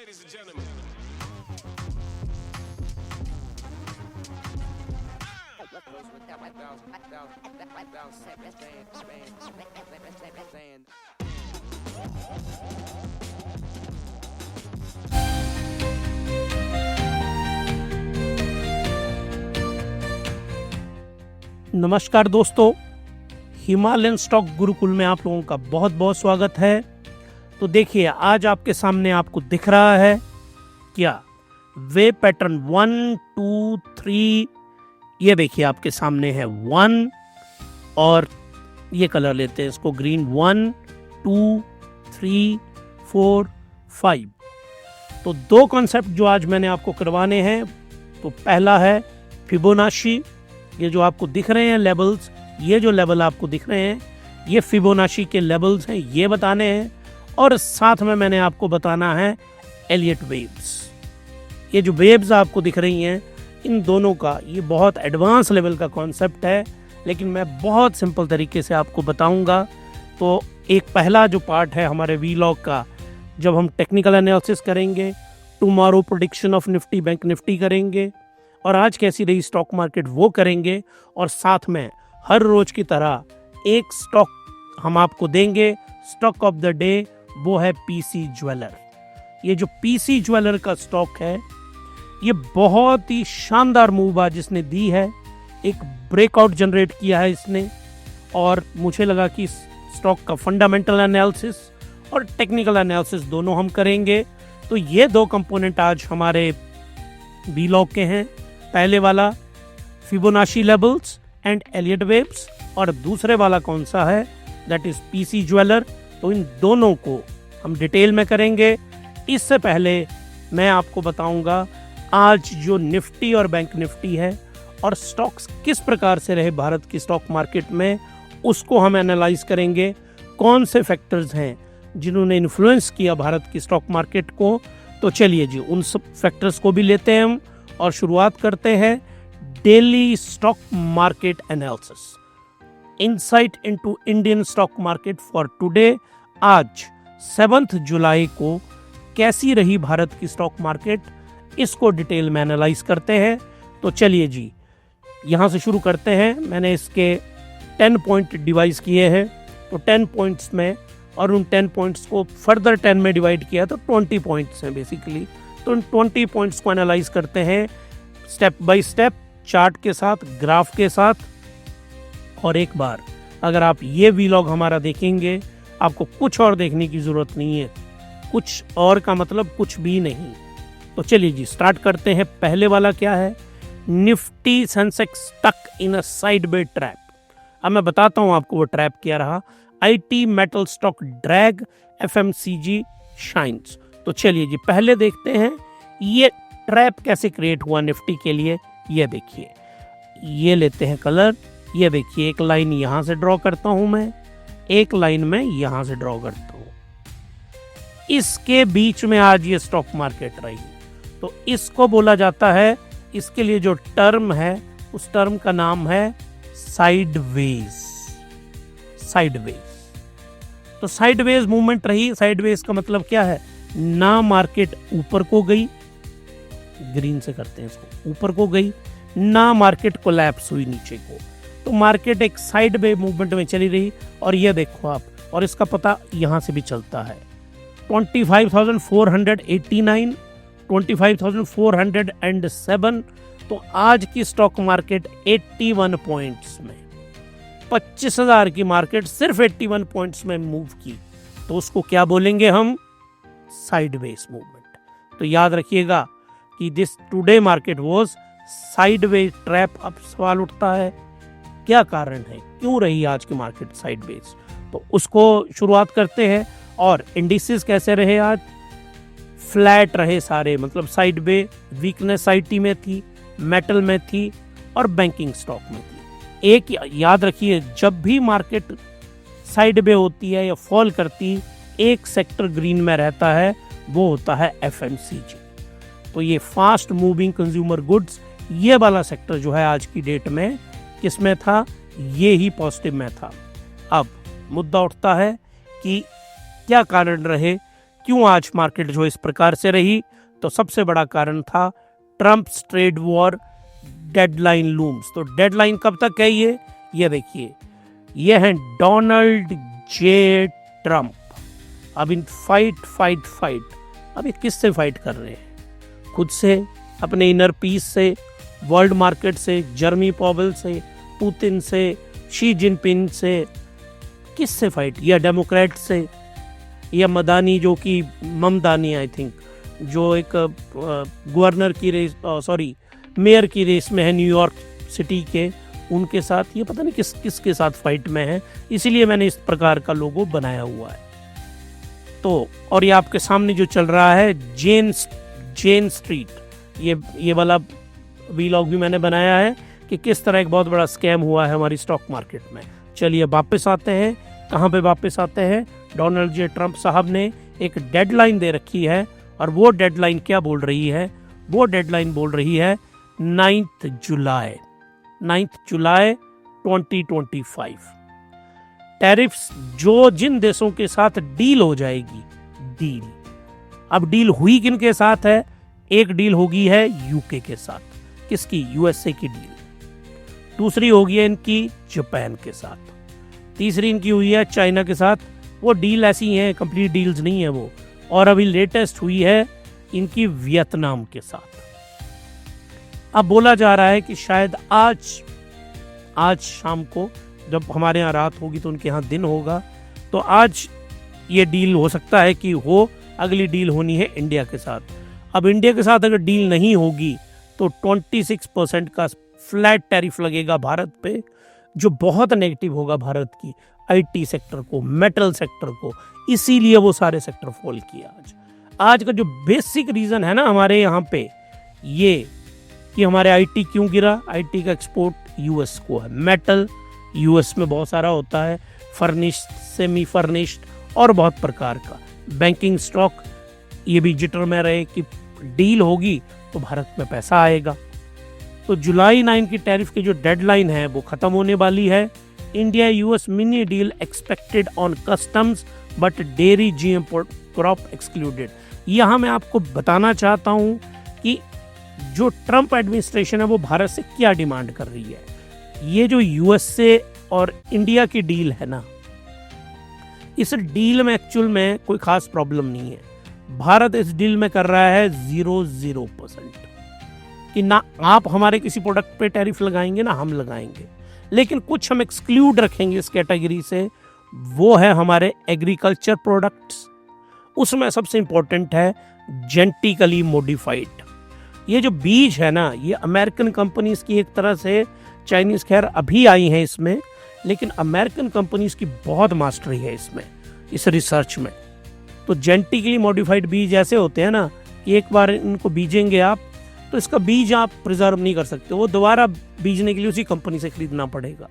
ladies and gentlemen. नमस्कार दोस्तों, Himalayan stock Gurukul में आप लोगों का बहुत बहुत स्वागत है। तो देखिए, आज आपके सामने आपको दिख रहा है क्या वे पैटर्न 1 2 3। ये देखिए आपके सामने है 1 और ये कलर लेते हैं इसको ग्रीन। 1 2 3 4 5। तो दो कॉन्सेप्ट जो आज मैंने आपको करवाने हैं। तो पहला है फिबोनाची। ये जो आपको दिख रहे हैं लेवल्स, ये जो लेवल आपको दिख रहे हैं ये फिबोनाची के लेवल्स हैं, ये बताने हैं। और साथ में मैंने आपको बताना है एलियट वेव्स। ये जो वेव्स आपको दिख रही हैं इन दोनों का ये बहुत एडवांस लेवल का कॉन्सेप्ट है, लेकिन मैं बहुत सिंपल तरीके से आपको बताऊंगा। तो एक पहला जो पार्ट है हमारे वीलॉग का, जब हम टेक्निकल एनालिसिस करेंगे, tomorrow prediction of Nifty bank Nifty करेंगे, और आज कैसी रही स्टॉक मार्केट वो करेंगे। और साथ में हर रोज की तरह एक स्टॉक हम आपको देंगे, स्टॉक ऑफ द डे, वो है पीसी ज्वेलर। ये जो पीसी ज्वेलर का स्टॉक है ये बहुत ही शानदार मूव आज इसने दी है, एक ब्रेकआउट जनरेट किया है इसने। और मुझे लगा कि स्टॉक का फंडामेंटल एनालिसिस और टेक्निकल एनालिसिस दोनों हम करेंगे। तो ये दो कंपोनेंट आज हमारे वीलॉग के हैं। पहले वाला Fibonacci levels and Elliott waves, और दूसरे वाला कौन सा है, दैट इज पीसी ज्वेलर। तो इन दोनों को हम डिटेल में करेंगे। इससे पहले मैं आपको बताऊंगा आज जो निफ्टी और बैंक निफ्टी है और स्टॉक्स किस प्रकार से रहे भारत की स्टॉक मार्केट में, उसको हम एनालाइज करेंगे। कौन से फैक्टर्स हैं जिन्होंने इन्फ्लुएंस किया भारत की स्टॉक मार्केट को। तो चलिए जी, उन सब फैक्टर्स को भी लेते हैं हम और शुरुआत करते हैं daily stock market analysis, insight into Indian stock market for today. आज 7 जुलाई को कैसी रही भारत की स्टॉक मार्केट, इसको डिटेल में एनालाइज करते हैं। तो चलिए जी, यहाँ से शुरू करते हैं। मैंने इसके 10 पॉइंट डिवाइस किए हैं, तो 10 पॉइंट्स में, और उन 10 पॉइंट्स को फर्दर 10 में डिवाइड किया तो 20 पॉइंट्स हैं बेसिकली। तो उन 20 पॉइंट्स को एनालाइज करते हैं स्टेप बाय स्टेप, चार्ट के साथ, ग्राफ के साथ। और एक बार अगर आप ये वीलॉग हमारा देखेंगे, आपको कुछ और देखने की जरूरत नहीं है। कुछ और का मतलब कुछ भी नहीं। तो चलिए जी, स्टार्ट करते हैं। पहले वाला क्या है, Nifty Sensex stuck in a sideway trap. अब मैं बताता हूं आपको वो ट्रैप क्या रहा। IT metal stock drag, FMCG shines. तो चलिए जी, पहले देखते हैं ये ट्रैप कैसे क्रिएट हुआ निफ्टी के लिए। ये देखिए, ये लेते हैं कलर। ये देखिए, एक लाइन यहां से ड्रॉ करता हूं मैं, एक लाइन में यहां से ड्रॉ करता हूं। इसके बीच में आज ये स्टॉक मार्केट रही। तो इसको बोला जाता है, इसके लिए जो टर्म है उस टर्म का नाम है साइडवेज। साइडवेज। तो साइडवेज मूवमेंट रही। साइडवेज का मतलब क्या है, ना मार्केट ऊपर को गई, ग्रीन से करते हैं इसको, ऊपर को गई, ना मार्केट कोलैप्स हुई नीचे को। तो मार्केट एक साइडवे मूवमेंट में चली रही। और ये देखो आप, और इसका पता यहां से भी चलता है 25,489, 25,407। तो आज की स्टॉक मार्केट 81 पॉइंट्स में, 25,000 की मार्केट सिर्फ 81 पॉइंट्स में मूव की। तो उसको क्या बोलेंगे हम, साइडवेज मूवमेंट। तो याद रखिएगा कि this today market was sideways trap. अब सवाल उठता है क्या कारण है, क्यों रही आज की मार्केट साइडवेज। तो उसको शुरुआत करते हैं। और इंडिसेस कैसे रहे आज, फ्लैट रहे सारे, मतलब साइडवे। वीकनेस आईटी में थी, मेटल में थी, और बैंकिंग स्टॉक में थी। एक याद रखिए, जब भी मार्केट साइडवे होती है या फॉल करती, एक सेक्टर ग्रीन में रहता है, वो होता है एफएमसीजी। तो ये फास्ट मूविंग कंज्यूमर गुड्स, ये वाला सेक्टर जो है आज की डेट में किस में था, ये ही पॉजिटिव में था। अब मुद्दा उठता है कि क्या कारण रहे क्यों आज मार्केट जो इस प्रकार से रही, तो सबसे बड़ा कारण था Trump's trade war deadline looms. तो डेडलाइन कब तक है ये देखिए, ये है डोनाल्ड जे ट्रम्प। अब इन फाइट अब ये किससे फाइट कर रहे हैं? खुद से, अपने इनर पीस से, वर्ल्ड मार्केट से, जर्मी पॉवेल से, पुतिन से, शी जिनपिंग से, किससे फाइट? या डेमोक्रेट से, या मदानी जो कि ममदानी आई थिंक, जो एक गवर्नर की रेस मेयर की रेस में है न्यूयॉर्क सिटी के, उनके साथ। ये पता नहीं किसके साथ फाइट में है, इसीलिए मैंने इस प्रकार का लोगो बनाया हुआ है। तो और ये आपके सामने जो चल रहा है जेन स्ट्रीट, ये वाला वीलॉग भी मैंने बनाया है कि किस तरह एक बहुत बड़ा स्कैम हुआ है हमारी स्टॉक मार्केट में। चलिए वापस आते हैं, कहाँ पे वापस आते हैं? डोनाल्ड जे ट्रम्प साहब ने एक डेडलाइन दे रखी है, और वो डेडलाइन क्या बोल रही है? वो डेडलाइन बोल रही है 9 जुलाई 2025। टैरिफ्स जो जिन देशों के साथ डील हो जाएगी, डील अब डील हुई किन के साथ है? एक डील होगी है यूके के साथ, किसकी? यूएसए की डील। दूसरी होगी है इनकी जापान के साथ। तीसरी इनकी हुई है चाइना के साथ। वो डील ऐसी हैं, कंप्लीट डील्स नहीं है वो। और अभी लेटेस्ट हुई है इनकी वियतनाम के साथ। अब बोला जा रहा है कि शायद आज शाम को, जब हमारे यहाँ रात होगी तो उनके यहाँ दिन होगा, तो आज ये डील हो सकता है कि अगली डील होनी है इंडिया के साथ। अब इंडिया के साथ अगर डील नहीं होगी तो 26% का फ्लैट टैरिफ लगेगा भारत पे, जो बहुत नेगेटिव होगा भारत की आईटी सेक्टर को, मेटल सेक्टर को। इसीलिए वो सारे सेक्टर फॉल किया। आज का जो बेसिक रीजन है ना हमारे यहाँ पे, ये कि हमारे आईटी क्यों गिरा? आईटी का एक्सपोर्ट यूएस को है। मेटल यूएस में बहुत सारा होता है, फर्निश्ड, सेमी फर्निश्ड और बहुत प्रकार का। बैंकिंग स्टॉक, ये भी जिटर में रहे कि डील होगी तो भारत में पैसा आएगा। तो जुलाई 9 की टैरिफ की जो डेडलाइन है वो खत्म होने वाली है। India US mini deal expected on customs but dairy GM crop excluded. यहाँ मैं आपको बताना चाहता हूँ कि जो ट्रम्प एडमिनिस्ट्रेशन है वो भारत से क्या डिमांड कर रही है। ये जो यूएसए और इंडिया की डील है ना, इस डील में एक्चुअल में कोई खास प्रॉब्लम नहीं है। भारत इस डील में कर रहा है 0% कि ना आप हमारे किसी प्रोडक्ट पे टैरिफ लगाएंगे ना हम लगाएंगे, लेकिन कुछ हम एक्सक्लूड रखेंगे इस कैटेगरी से। वो है हमारे एग्रीकल्चर प्रोडक्ट्स। उसमें सबसे इंपॉर्टेंट है जेनेटिकली मॉडिफाइड। ये जो बीज है ना, ये अमेरिकन कंपनीज की एक तरह से, चाइनीज खैर अभी आई हैं इसमें, लेकिन अमेरिकन कंपनीज की बहुत मास्टरी है इसमें, इस रिसर्च में। तो जेनेटिकली मॉडिफाइड बीज ऐसे होते हैं ना कि एक बार इनको बीजेंगे आप तो इसका बीज आप प्रिजर्व नहीं कर सकते, वो दोबारा बीजने के लिए उसी कंपनी से खरीदना पड़ेगा।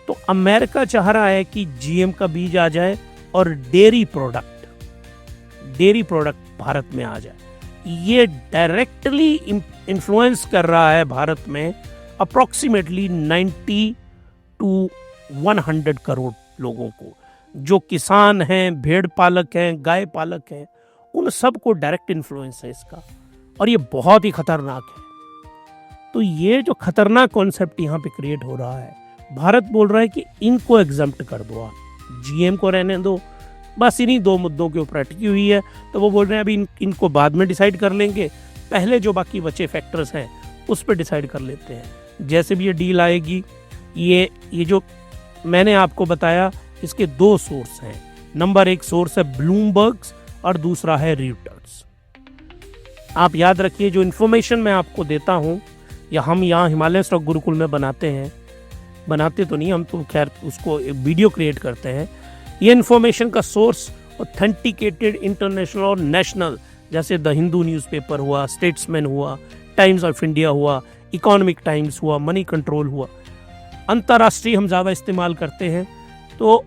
तो अमेरिका चाह रहा है कि जीएम का बीज आ जाए और डेयरी प्रोडक्ट भारत में आ जाए। ये डायरेक्टली इन्फ्लुएंस कर रहा है भारत में अप्रॉक्सीमेटली 90 to 100 करोड़ लोगों को, जो किसान हैं, भेड़ पालक हैं, गाय पालक हैं, उन सबको डायरेक्ट इन्फ्लुएंस है इसका, और ये बहुत ही खतरनाक है। तो ये जो खतरनाक कॉन्सेप्ट यहाँ पे क्रिएट हो रहा है, भारत बोल रहा है कि इनको एग्जम्प्ट कर दो, आप जीएम को रहने दो, बस इन्हीं दो मुद्दों के ऊपर अटकी हुई है। तो वो बोल रहे हैं अभी इनको बाद में डिसाइड कर लेंगे, पहले जो बाकी बचे फैक्टर्स हैं उस पर डिसाइड कर लेते हैं। जैसे भी ये डील आएगी, ये जो मैंने आपको बताया, इसके 2 सोर्स हैं। नंबर 1 सोर्स है ब्लूमबर्ग्स और दूसरा है रॉयटर्स। आप याद रखिए, जो इन्फॉर्मेशन मैं आपको देता हूँ, या हम यहाँ हिमालय स्टॉक गुरुकुल में बनाते तो नहीं, हम तो खैर उसको एक वीडियो क्रिएट करते हैं। ये इन्फॉर्मेशन का सोर्स ऑथेंटिकेटेड इंटरनेशनल और नेशनल, जैसे द हिंदू न्यूज़पेपर हुआ, स्टेट्समैन हुआ, टाइम्स ऑफ इंडिया हुआ, इकोनॉमिक टाइम्स हुआ, मनी कंट्रोल हुआ, अंतर्राष्ट्रीय हम ज़्यादा इस्तेमाल करते हैं। तो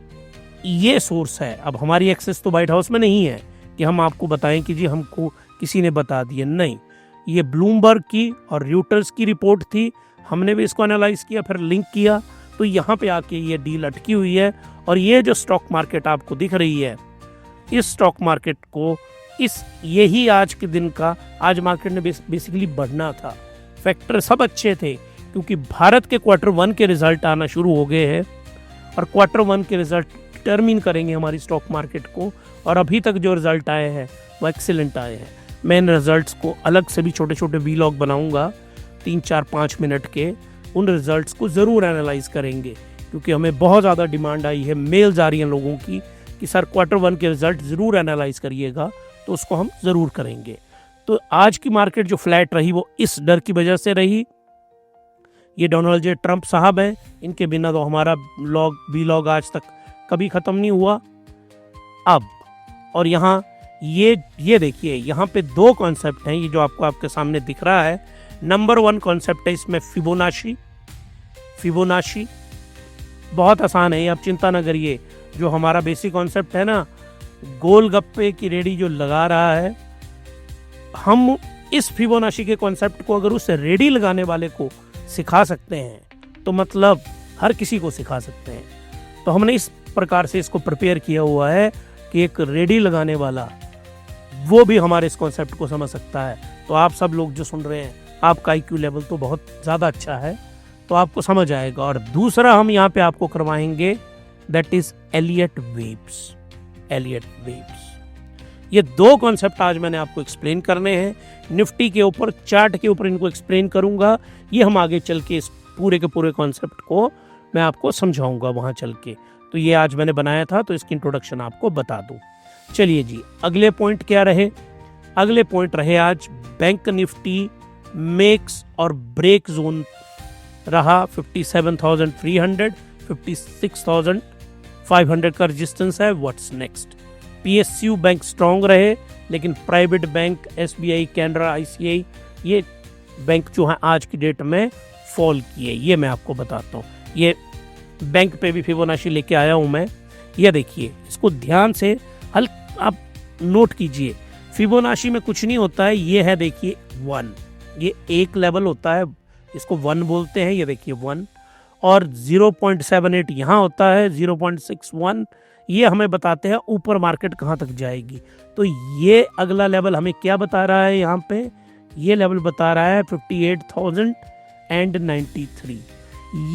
ये सोर्स है। अब हमारी एक्सेस तो व्हाइट हाउस में नहीं है कि हम आपको बताएं कि जी हमको किसी ने बता दिया, नहीं। ये ब्लूमबर्ग की और रॉयटर्स की रिपोर्ट थी, हमने भी इसको एनालाइज किया, फिर लिंक किया, तो यहाँ पे आके ये डील अटकी हुई है। और ये जो स्टॉक मार्केट आपको दिख रही है, इस स्टॉक मार्केट को यही आज के दिन का, आज मार्केट ने बेसिकली बढ़ना था। फैक्टर सब अच्छे थे क्योंकि भारत के Q1 के रिजल्ट आना शुरू हो गए हैं और Q1 के रिजल्ट डिटरमिन करेंगे हमारी स्टॉक मार्केट को। और अभी तक जो रिजल्ट आए हैं वो एक्सीलेंट आए हैं। मैं इन रिजल्ट्स को अलग से भी छोटे छोटे वीलॉग बनाऊंगा 3-4-5 मिनट के, उन रिजल्ट्स को ज़रूर एनालाइज करेंगे क्योंकि हमें बहुत ज़्यादा डिमांड आई है, मेल्स आ रही हैं लोगों की कि सर Q1 के रिजल्ट ज़रूर एनालाइज करिएगा, तो उसको हम ज़रूर करेंगे। तो आज की मार्केट जो फ्लैट रही वो इस डर की वजह से रही। ये डोनाल्ड जे ट्रंप साहब हैं, इनके बिना तो हमारा वीलॉग आज तक कभी ख़त्म नहीं हुआ। अब और यहाँ ये देखिए, यहाँ पे 2 कॉन्सेप्ट हैं, ये जो आपके सामने दिख रहा है। नंबर 1 कॉन्सेप्ट है इसमें फिबोनाची बहुत आसान है, आप चिंता ना करिए। जो हमारा बेसिक कॉन्सेप्ट है ना, गोलगप्पे की रेडी जो लगा रहा है, हम इस फिबोनाची के कॉन्सेप्ट को अगर उस रेडी लगाने वाले को सिखा सकते हैं तो मतलब हर किसी को सिखा सकते हैं। तो हमने इस प्रकार से इसको प्रिपेयर किया हुआ है कि एक रेडी लगाने वाला वो भी हमारे इस कॉन्सेप्ट को समझ सकता है। तो आप सब लोग जो सुन रहे हैं, आपका IQ लेवल तो बहुत ज़्यादा अच्छा है, तो आपको समझ आएगा। और दूसरा हम यहाँ पे आपको करवाएंगे, दैट इज एलियट वेव्स। ये 2 कॉन्सेप्ट आज मैंने आपको एक्सप्लेन करने हैं। निफ्टी के ऊपर, चार्ट के ऊपर इनको एक्सप्लेन करूंगा। ये हम आगे चल के इस पूरे के पूरे कॉन्सेप्ट को मैं आपको समझाऊंगा वहां चल के। तो ये आज मैंने बनाया था, तो इसकी इंट्रोडक्शन आपको बता दूं। चलिए जी, अगले पॉइंट क्या रहे? अगले पॉइंट रहे आज बैंक निफ्टी मेक्स और ब्रेक जोन रहा 57,300, 56,500 का रेजिस्टेंस है। What's next? PSU bank strong रहे, लेकिन private bank SBI, Canara, ICI ये बैंक जो है आज की डेट में फॉल किए। ये मैं आपको बताता हूँ। ये बैंक पे भी फिबोनाची लेके आया हूँ मैं। ये देखिए, इसको ध्यान से आप नोट कीजिए। फिबोनाची में कुछ नहीं होता है, ये है देखिए 1, ये एक लेवल होता है, इसको 1 बोलते हैं। ये देखिए 1 और 0.78 यहाँ होता है, 0.61 ये हमें बताते हैं ऊपर मार्केट कहाँ तक जाएगी। तो ये अगला लेवल हमें क्या बता रहा है? यहाँ पे ये लेवल बता रहा है 58,093।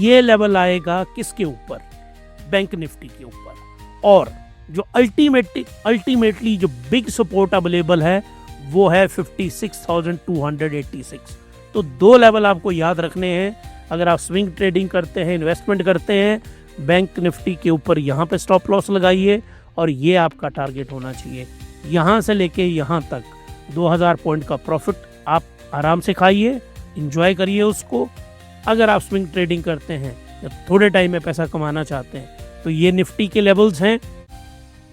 ये लेवल आएगा किसके ऊपर? बैंक निफ्टी के ऊपर। और जो अल्टीमेटली जो बिग सपोर्ट अवेलेबल है वो है 56,286। तो 2 लेवल आपको याद रखने हैं अगर आप स्विंग ट्रेडिंग करते हैं, इन्वेस्टमेंट करते हैं। बैंक निफ्टी के ऊपर यहाँ पे स्टॉप लॉस लगाइए और ये आपका टारगेट होना चाहिए। यहाँ से लेके यहाँ तक 2000 पॉइंट का प्रॉफिट आप आराम से खाइए, इंजॉय करिए उसको। अगर आप स्विंग ट्रेडिंग करते हैं या थोड़े टाइम में पैसा कमाना चाहते हैं तो ये निफ्टी के लेवल्स हैं।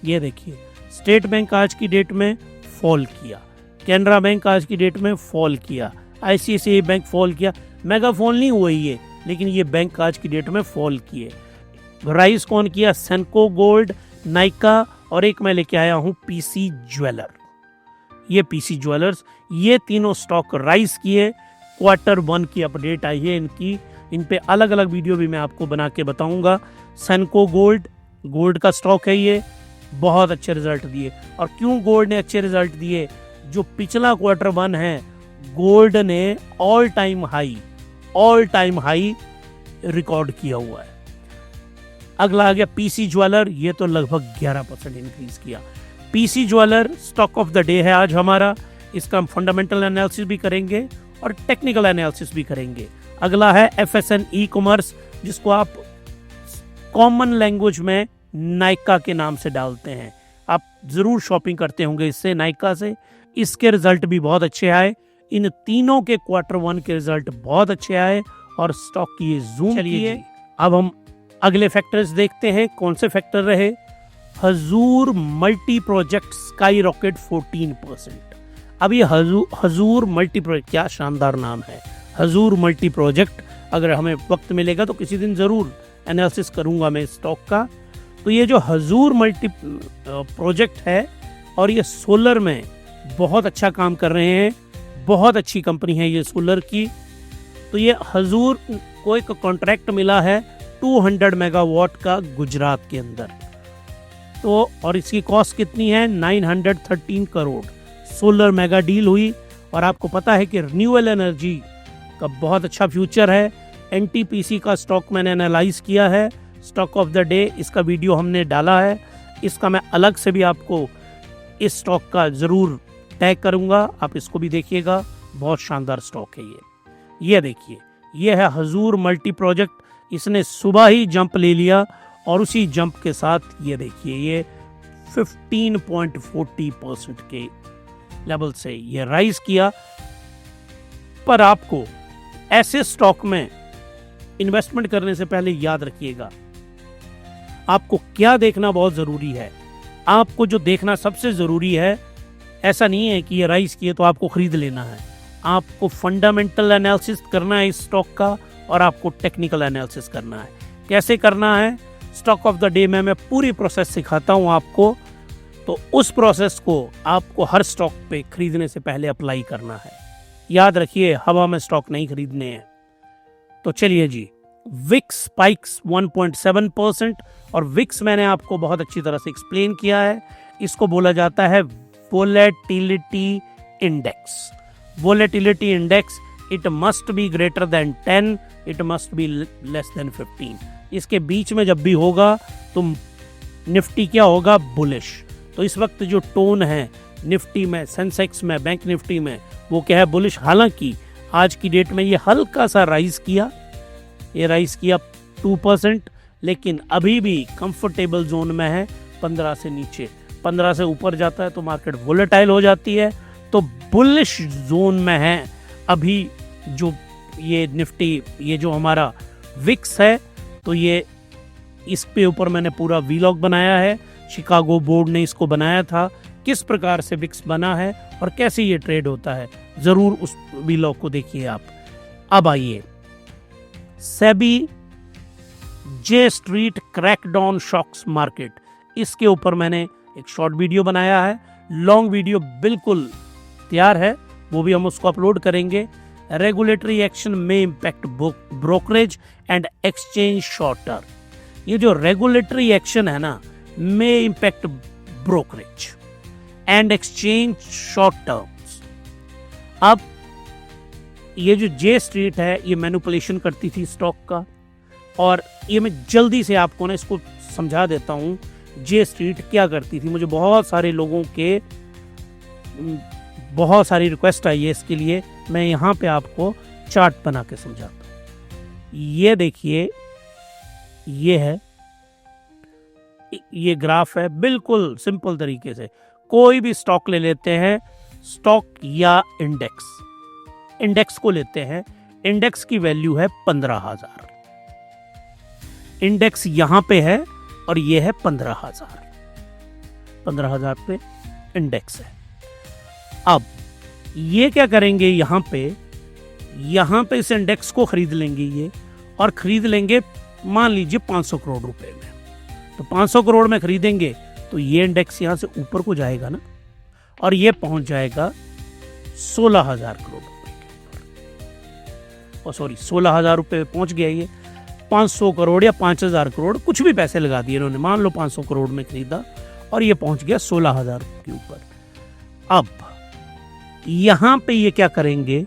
ये देखिए, स्टेट बैंक आज की डेट में फॉल किया, कैनरा बैंक आज की डेट में फॉल किया, ICICI बैंक फॉल किया। मेगा फॉल नहीं हुआ ये, लेकिन ये बैंक आज की डेट में फॉल किए। राइज कौन किया? सेंको गोल्ड, नाइका और एक मैं लेके आया हूँ PC ज्वेलर। ये PC ज्वेलर्स, ये तीनों स्टॉक राइज किए। Q1 की अपडेट आई है इनकी, इन पे अलग अलग वीडियो भी मैं आपको बना के बताऊंगा। सेंको गोल्ड का स्टॉक है, ये बहुत अच्छे रिजल्ट दिए। और क्यों गोल्ड ने अच्छे रिजल्ट दिए? जो पिछला Q1 है, गोल्ड ने ऑल टाइम हाई रिकॉर्ड किया हुआ है। अगला आ गया PC ज्वेलर, ये तो लगभग 11% इंक्रीज किया। PC jeweller stock of the day है आज हमारा। इसका हम फंडामेंटल एनालिसिस भी करेंगे और टेक्निकल एनालिसिस भी करेंगे। अगला है FSN ई-कॉमर्स, जिसको आप कॉमन लैंग्वेज में नाइका के नाम से डालते हैं। आप जरूर शॉपिंग करते होंगे इससे, नाइका से। इसके रिजल्ट भी बहुत अच्छे आए। इन तीनों के Q1 के रिजल्ट बहुत अच्छे आए और स्टॉक की ये जूम किए। अब हम अगले फैक्टर्स देखते हैं। कौन से फैक्टर रहे? हजूर मल्टी प्रोजेक्ट स्काई रॉकेट 14%। अब ये हजूर मल्टी प्रोजेक्ट, क्या शानदार नाम है, हजूर मल्टी प्रोजेक्ट। अगर हमें वक्त मिलेगा तो किसी दिन ज़रूर एनालिसिस करूंगा मैं स्टॉक का। तो ये जो हजूर मल्टी प्रोजेक्ट है और ये सोलर में बहुत अच्छा काम कर रहे हैं, बहुत अच्छी कंपनी है ये सोलर की। तो ये हजूर को एक कॉन्ट्रैक्ट मिला है 200 मेगावाट का गुजरात के अंदर। तो और इसकी कॉस्ट कितनी है? 913 करोड़। सोलर मेगा डील हुई, और आपको पता है कि रिन्यूएबल एनर्जी का बहुत अच्छा फ्यूचर है। एनटीपीसी का स्टॉक मैंने एनालाइज किया है, स्टॉक ऑफ द डे, इसका वीडियो हमने डाला है, इसका मैं अलग से भी आपको इस स्टॉक का ज़रूर टैग करूंगा, आप इसको भी देखिएगा, बहुत शानदार स्टॉक है ये देखिए, ये है हजूर मल्टी प्रोजेक्ट, इसने सुबह ही जंप ले लिया और उसी जंप के साथ ये देखिए ये 15.40% के लेवल से ये राइज किया। पर आपको ऐसे स्टॉक में इन्वेस्टमेंट करने से पहले याद रखिएगा, आपको क्या देखना बहुत ज़रूरी है। आपको जो देखना सबसे ज़रूरी है, ऐसा नहीं है कि ये राइज किए तो आपको ख़रीद लेना है, आपको फंडामेंटल एनालिसिस करना है इस स्टॉक का, और आपको टेक्निकल एनालिसिस करना है। कैसे करना है, स्टॉक ऑफ द डे में मैं पूरी प्रोसेस सिखाता हूँ आपको, तो उस प्रोसेस को आपको हर स्टॉक पे खरीदने से पहले अप्लाई करना है। याद रखिए, हवा में स्टॉक नहीं खरीदने हैं। तो चलिए जी, विक्स स्पाइक्स 1.7%, और विक्स मैंने आपको बहुत अच्छी तरह से एक्सप्लेन किया है, इसको बोला जाता है volatility index. Volatility index, it must be greater then 10, it must be less then 15। इसके बीच में जब भी होगा तो निफ्टी क्या होगा, बुलिश। तो इस वक्त जो टोन है निफ्टी में, सेंसेक्स में, बैंक निफ्टी में, वो क्या है, बुलिश। हालांकि आज की डेट में ये हल्का सा राइज किया, ये राइज किया 2%, लेकिन अभी भी कंफर्टेबल जोन में है 15 से नीचे। 15 से ऊपर जाता है तो मार्केट वोलेटाइल हो जाती है, तो बुलिश जोन में है अभी जो ये निफ्टी, ये जो हमारा विक्स है। तो ये इस पे ऊपर मैंने पूरा वीलॉग बनाया है, शिकागो बोर्ड ने इसको बनाया था, किस प्रकार से विक्स बना है और कैसे ये ट्रेड होता है, ज़रूर उस वीलॉग को देखिए आप। अब आइए, सेबी जे स्ट्रीट क्रैकडाउन शॉक्स मार्केट, इसके ऊपर मैंने एक शॉर्ट वीडियो बनाया है, लॉन्ग वीडियो बिल्कुल तैयार है, वो भी हम उसको अपलोड करेंगे। रेगुलेटरी एक्शन में impact brokerage and exchange short term. ये जो रेगुलेटरी एक्शन है ना, में impact brokerage and exchange short terms. अब ये जो जे स्ट्रीट है, ये मैनिपुलेशन करती थी स्टॉक का, और ये मैं जल्दी से आपको ना इसको समझा देता हूँ जे स्ट्रीट क्या करती थी। मुझे बहुत सारे लोगों के बहुत सारी रिक्वेस्ट आई है इसके लिए, मैं यहाँ पे आपको चार्ट बना के समझाता हूँ। ये देखिए, ये है, ये ग्राफ है, बिल्कुल सिंपल तरीके से कोई भी स्टॉक ले लेते हैं, स्टॉक या इंडेक्स, इंडेक्स को लेते हैं, इंडेक्स की वैल्यू है 15,000, इंडेक्स यहां पे है और ये है 15,000 पे इंडेक्स है। अब ये क्या करेंगे, यहां पे इस इंडेक्स को खरीद लेंगे ये, और खरीद लेंगे मान लीजिए 500 करोड़ रुपए में। तो 500 करोड़ में खरीदेंगे तो ये इंडेक्स यहां से ऊपर को जाएगा ना, और ये पहुंच जाएगा 16,000 करोड़ रुपए के ऊपर, और सॉरी 16,000 रुपए पहुंच गया ये। 500 करोड़ या 5,000 करोड़, कुछ भी पैसे लगा दिए इन्होंने, मान लो 500 करोड़ में खरीदा और ये पहुंच गया 16,000 के ऊपर। अब यहां पे ये क्या करेंगे,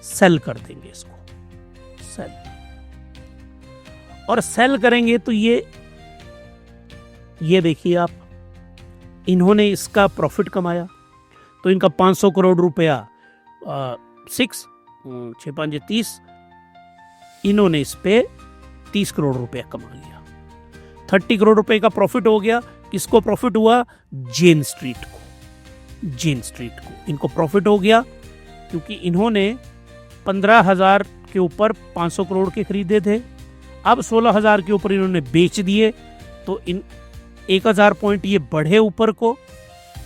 सेल कर देंगे इसको, सेल, और सेल करेंगे तो ये देखिए आप, इन्होंने इसका प्रॉफिट कमाया, तो इनका 500 करोड़ रुपया 6 5 30, इन्होंने इस पे 30 करोड़ रुपया कमा लिया। 30 करोड़ रुपए का प्रॉफिट हो गया। किसको प्रॉफिट हुआ, जेन स्ट्रीट को, जेन स्ट्रीट को इनको प्रॉफिट हो गया, क्योंकि इन्होंने 15,000 के ऊपर 500 करोड़ के खरीदे थे, अब 16,000 के ऊपर इन्होंने बेच दिए, तो इन 1,000 पॉइंट ये बढ़े ऊपर को,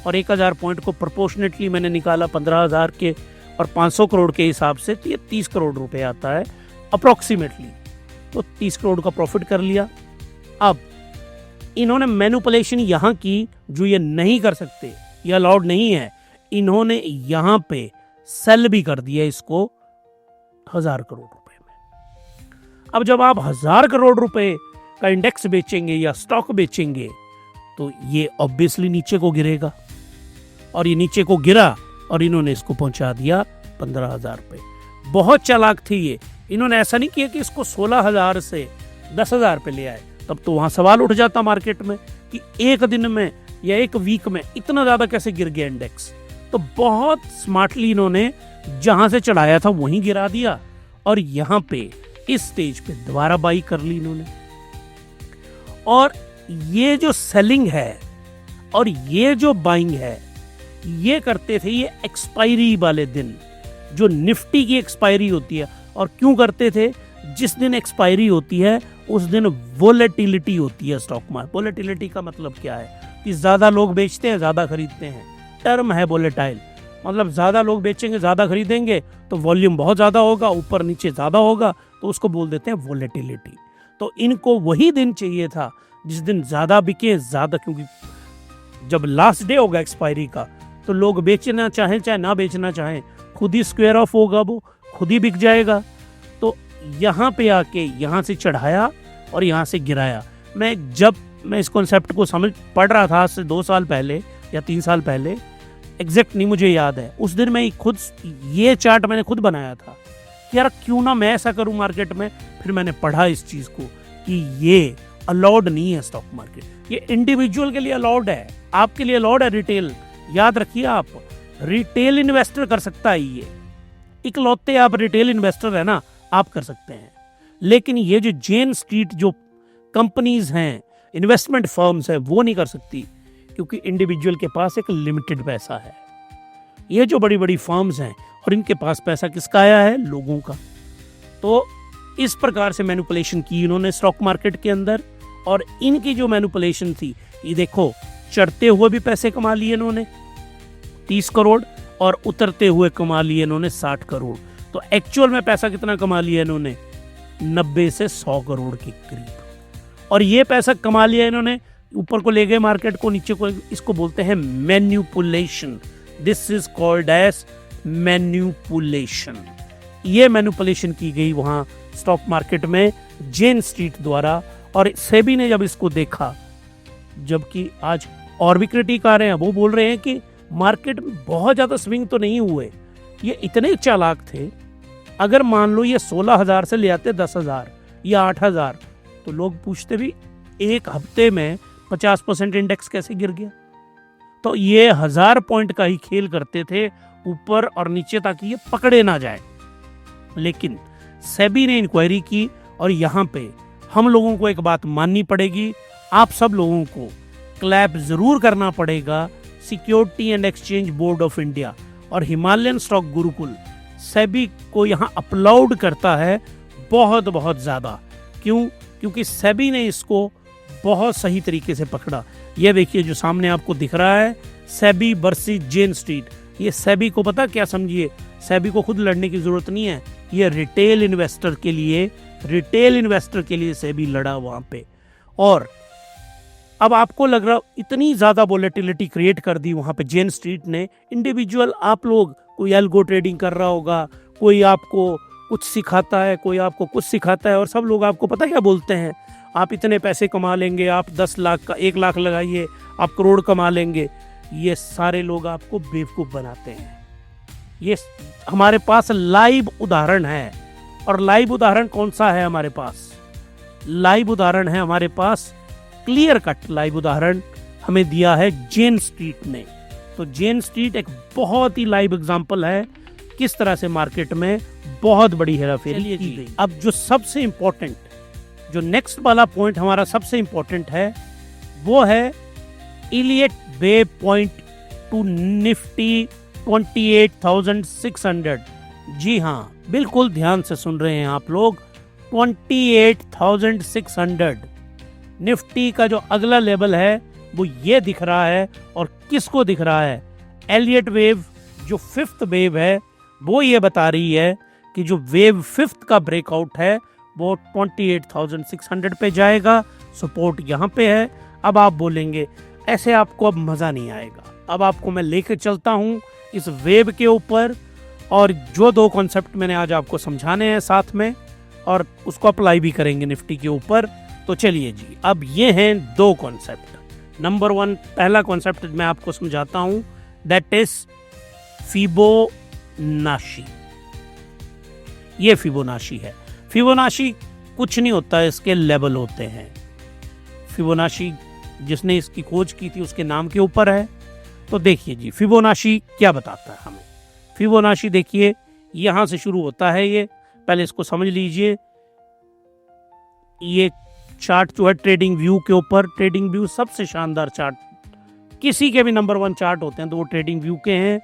और 1,000 पॉइंट को प्रोपोर्शनेटली मैंने निकाला 15,000 के और 500 करोड़ के हिसाब से, तो ये 30 करोड़ रुपए आता है अप्रोक्सीमेटली, तो 30 करोड़ का प्रॉफिट कर लिया। अब इन्होंने मैनिपुलेशन यहाँ की जो ये नहीं कर सकते, ये अलाउड नहीं है, इन्होंने यहाँ पे सेल भी कर दिया इसको 1,000 करोड़ रुपए में। अब जब आप 1,000 करोड़ रुपए का इंडेक्स बेचेंगे या स्टॉक बेचेंगे, तो ये ऑब्वियसली नीचे को गिरेगा, और ये नीचे को गिरा और इन्होंने इसको पहुंचा दिया 15,000 पे। बहुत चालाक थी ये। इन्होंने ऐसा नहीं किया कि इसको 16,000 से 10,000 पे ले आए, तब तो वहां सवाल उठ जाता मार्केट में कि एक दिन में या एक वीक में इतना ज्यादा कैसे गिर गया इंडेक्स। तो बहुत स्मार्टली इन्होंने जहां से चढ़ाया था वहीं गिरा दिया और यहां पे इस स्टेज पे दोबारा बाई कर ली इन्होंने। और ये जो सेलिंग है और ये जो बाइंग है, ये करते थे ये एक्सपायरी वाले दिन, जो निफ्टी की एक्सपायरी होती है। और क्यों करते थे? जिस दिन एक्सपायरी होती है उस दिन वोलेटिलिटी होती है स्टॉक मार्केट। वोलेटिलिटी का मतलब क्या है कि ज्यादा लोग बेचते हैं, ज्यादा खरीदते हैं। टर्म है वोलेटाइल, मतलब ज्यादा लोग बेचेंगे, ज्यादा खरीदेंगे तो वॉल्यूम बहुत ज्यादा होगा, ऊपर नीचे ज्यादा होगा, तो उसको बोल देते हैं वोलेटिलिटी। तो इनको वही दिन चाहिए था जिस दिन ज्यादा बिके, ज्यादा, क्योंकि जब लास्ट डे होगा एक्सपायरी का तो लोग बेचना चाहें चाहे ना बेचना चाहें, खुद ही स्क्वायर ऑफ होगा, वो खुद ही बिक जाएगा। तो यहाँ पे आके यहाँ से चढ़ाया और यहाँ से गिराया। जब मैं इस कॉन्सेप्ट को पढ़ रहा था आज से 2 साल पहले या 3 साल पहले, एग्जैक्ट नहीं मुझे याद है, उस दिन मैं खुद ये चार्ट मैंने खुद बनाया था कि यार क्यों ना मैं ऐसा करूं मार्केट में। फिर मैंने पढ़ा इस चीज को कि ये अलाउड नहीं है स्टॉक मार्केट, ये इंडिविजुअल के लिए अलाउड है, आपके लिए अलाउड है रिटेल। याद रखिए, आप रिटेल इन्वेस्टर कर सकता है, ये इकलौते आप रिटेल इन्वेस्टर है ना, आप कर सकते हैं। लेकिन ये जो जेन स्ट्रीट जो कंपनीज हैं, इन्वेस्टमेंट फर्म्स है, वो नहीं कर सकती, क्योंकि इंडिविजुअल के पास एक लिमिटेड पैसा है। ये जो बड़ी बड़ी फर्म्स हैं और इनके पास पैसा किसका आया है? लोगों का। तो इस प्रकार से मैनिपुलेशन की इन्होंने स्टॉक मार्केट के अंदर। और इनकी जो मैनिपुलेशन थी, ये देखो, चढ़ते हुए भी पैसे कमा लिए इन्होंने 30 करोड़ और उतरते हुए कमा लिए इन्होंने 60 करोड़। तो एक्चुअल में पैसा कितना कमा लिया इन्होंने? 90 से 100 करोड़ के करीब। और ये पैसा कमा लिया इन्होंने, ऊपर को ले गए मार्केट को, नीचे को, इसको बोलते हैं manipulation. This is called as manipulation. ये मैन्युपुलेशन की गई वहां स्टॉक मार्केट में जेन स्ट्रीट द्वारा। और सेबी ने जब इसको देखा, जबकि आज और भी क्रिटिक आ रहे हैं, वो बोल रहे हैं कि मार्केट में बहुत ज्यादा स्विंग तो नहीं हुए, ये इतने चालाक थे। अगर मान लो ये 16,000 से ले आते 10,000 या 8,000, तो लोग पूछते भी एक हफ्ते में 50% इंडेक्स कैसे गिर गया। तो ये 1000 पॉइंट का ही खेल करते थे ऊपर और नीचे, ताकि ये पकड़े ना जाए। लेकिन सेबी ने इंक्वायरी की और यहाँ पे हम लोगों को एक बात माननी पड़ेगी, आप सब लोगों को क्लैप जरूर करना पड़ेगा। Security and exchange board of India और हिमालयन स्टॉक गुरुकुल सेबी को यहाँ अपलाउड करता है बहुत बहुत ज्यादा। क्यों? क्योंकि सेबी ने इसको बहुत सही तरीके से पकड़ा। ये देखिए जो सामने आपको दिख रहा है, सेबी वर्सेस जेन स्ट्रीट। ये सेबी को पता क्या समझिए, सेबी को खुद लड़ने की जरूरत नहीं है, ये रिटेल इन्वेस्टर के लिए सेबी लड़ा वहां पे। और अब आपको लग रहा इतनी ज्यादा वोलेटिलिटी क्रिएट कर दी वहां पे जेन स्ट्रीट ने। इंडिविजुअल आप लोग, कोई एल्गो ट्रेडिंग कर रहा होगा, कोई आपको कुछ सिखाता है, कोई आपको कुछ सिखाता है, और सब लोग आपको पता क्या बोलते हैं, आप इतने पैसे कमा लेंगे, आप 10 लाख का 1 लाख लगाइए आप करोड़ कमा लेंगे। ये सारे लोग आपको बेवकूफ बनाते हैं। ये हमारे पास लाइव उदाहरण है। और लाइव उदाहरण कौन सा है हमारे पास? लाइव उदाहरण है हमारे पास, क्लियर कट लाइव उदाहरण हमें दिया है जेन स्ट्रीट ने। तो जेन स्ट्रीट एक बहुत ही लाइव एग्जांपल है किस तरह से मार्केट में बहुत बड़ी हेराफेरी की गई। अब जो सबसे इंपॉर्टेंट, जो नेक्स्ट वाला पॉइंट हमारा सबसे इंपॉर्टेंट है, वो है Elliot wave point two Nifty 28,600। जी हाँ, बिल्कुल ध्यान से सुन रहे हैं आप लोग, 28,600 निफ्टी का जो अगला लेवल है वो ये दिख रहा है। और किसको दिख रहा है? एलियट वेव जो 5th वेव है, वो ये बता रही है कि जो वेव 5th का ब्रेकआउट है वो 28,600 पे जाएगा। सपोर्ट यहाँ पे है। अब आप बोलेंगे ऐसे आपको अब मजा नहीं आएगा। अब आपको मैं लेके चलता हूँ इस वेव के ऊपर, और जो 2 कॉन्सेप्ट मैंने आज आपको समझाने हैं साथ में, और उसको अप्लाई भी करेंगे निफ्टी के ऊपर। तो चलिए जी, अब ये हैं 2 कॉन्सेप्ट। नंबर 1, पहला कॉन्सेप्ट मैं आपको समझाता हूँ, दैट इज फिबोनाची। ये फिबोनाची है। फिबोनाची कुछ नहीं होता है, इसके लेवल होते हैं। फिबोनाची जिसने इसकी खोज की थी उसके नाम के ऊपर है। तो देखिए जी, फिबोनाची क्या बताता है हमें। फिबोनाची देखिए यहां से शुरू होता है। ये पहले इसको समझ लीजिए। ये चार्ट जो है ट्रेडिंग व्यू के ऊपर, ट्रेडिंग व्यू सबसे शानदार चार्ट, किसी के भी नंबर 1 चार्ट होते हैं तो वो ट्रेडिंग व्यू के हैं।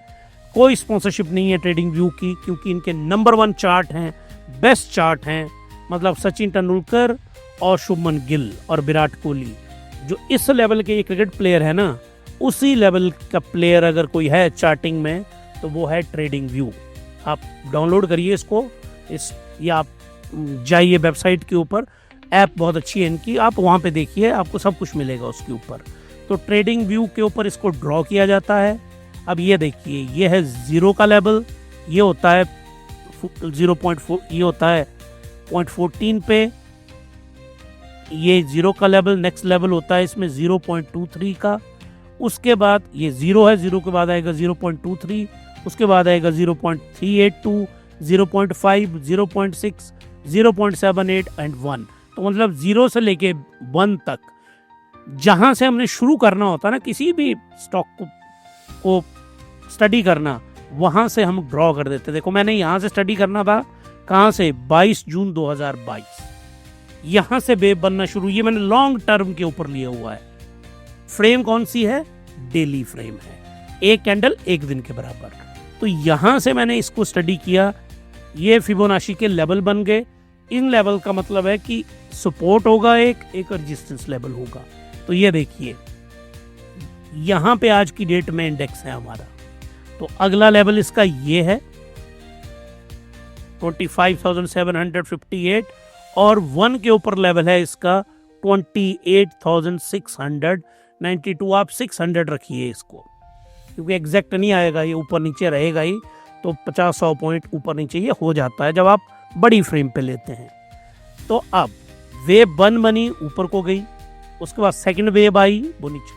कोई स्पॉन्सरशिप नहीं है ट्रेडिंग व्यू की, क्योंकि इनके नंबर 1 चार्ट हैं, बेस्ट चार्ट हैं। मतलब सचिन तेंदुलकर और शुभमन गिल और विराट कोहली, जो इस लेवल के क्रिकेट प्लेयर है ना, उसी लेवल का प्लेयर अगर कोई है चार्टिंग में तो वो है ट्रेडिंग व्यू। आप डाउनलोड करिए इसको, या आप जाइए वेबसाइट के ऊपर, ऐप बहुत अच्छी है इनकी, आप वहाँ पे देखिए, आपको सब कुछ मिलेगा उसके ऊपर। तो ट्रेडिंग व्यू के ऊपर इसको ड्रॉ किया जाता है। अब ये देखिए, ये है 0 का लेवल, ये होता है 0.4, ये होता है 0.14 पे। ये 0 का लेवल, नेक्स्ट लेवल होता है इसमें 0.23 का। उसके बाद ये 0 है, 0 के बाद आएगा 0.23, उसके बाद आएगा 0.382, 0.5, 0.6, 0.78 एंड 1। तो मतलब 0 से लेके 1 तक जहां से हमने शुरू करना होता है ना किसी भी स्टॉक को स्टडी करना, वहां से हम ड्रॉ कर देते। देखो मैंने यहां से स्टडी करना था, कहां से, 22 जून 2022, यहां से वेव बनना शुरू। ये मैंने लॉन्ग टर्म के ऊपर लिया हुआ है। फ्रेम कौन सी है, डेली फ्रेम है, एक कैंडल एक दिन के बराबर। तो यहां से मैंने इसको स्टडी किया। ये फिबोनाची के लेवल बन गए। इन लेवल का मतलब है कि सपोर्ट होगा, एक रेजिस्टेंस लेवल होगा। तो ये देखिए यहां पे आज की डेट में इंडेक्स है हमारा। तो अगला लेवल इसका ये है 25,758, और 1 के ऊपर लेवल है इसका 28,692। आप 600 रखिए इसको, क्योंकि एग्जैक्ट नहीं आएगा, ये ऊपर नीचे रहेगा ही। तो 50-100 पॉइंट ऊपर नीचे ये हो जाता है जब आप बड़ी फ्रेम पे लेते हैं। तो अब वेव 1 बनी, ऊपर को गई, उसके बाद सेकंड वेव आई, वो नीचे।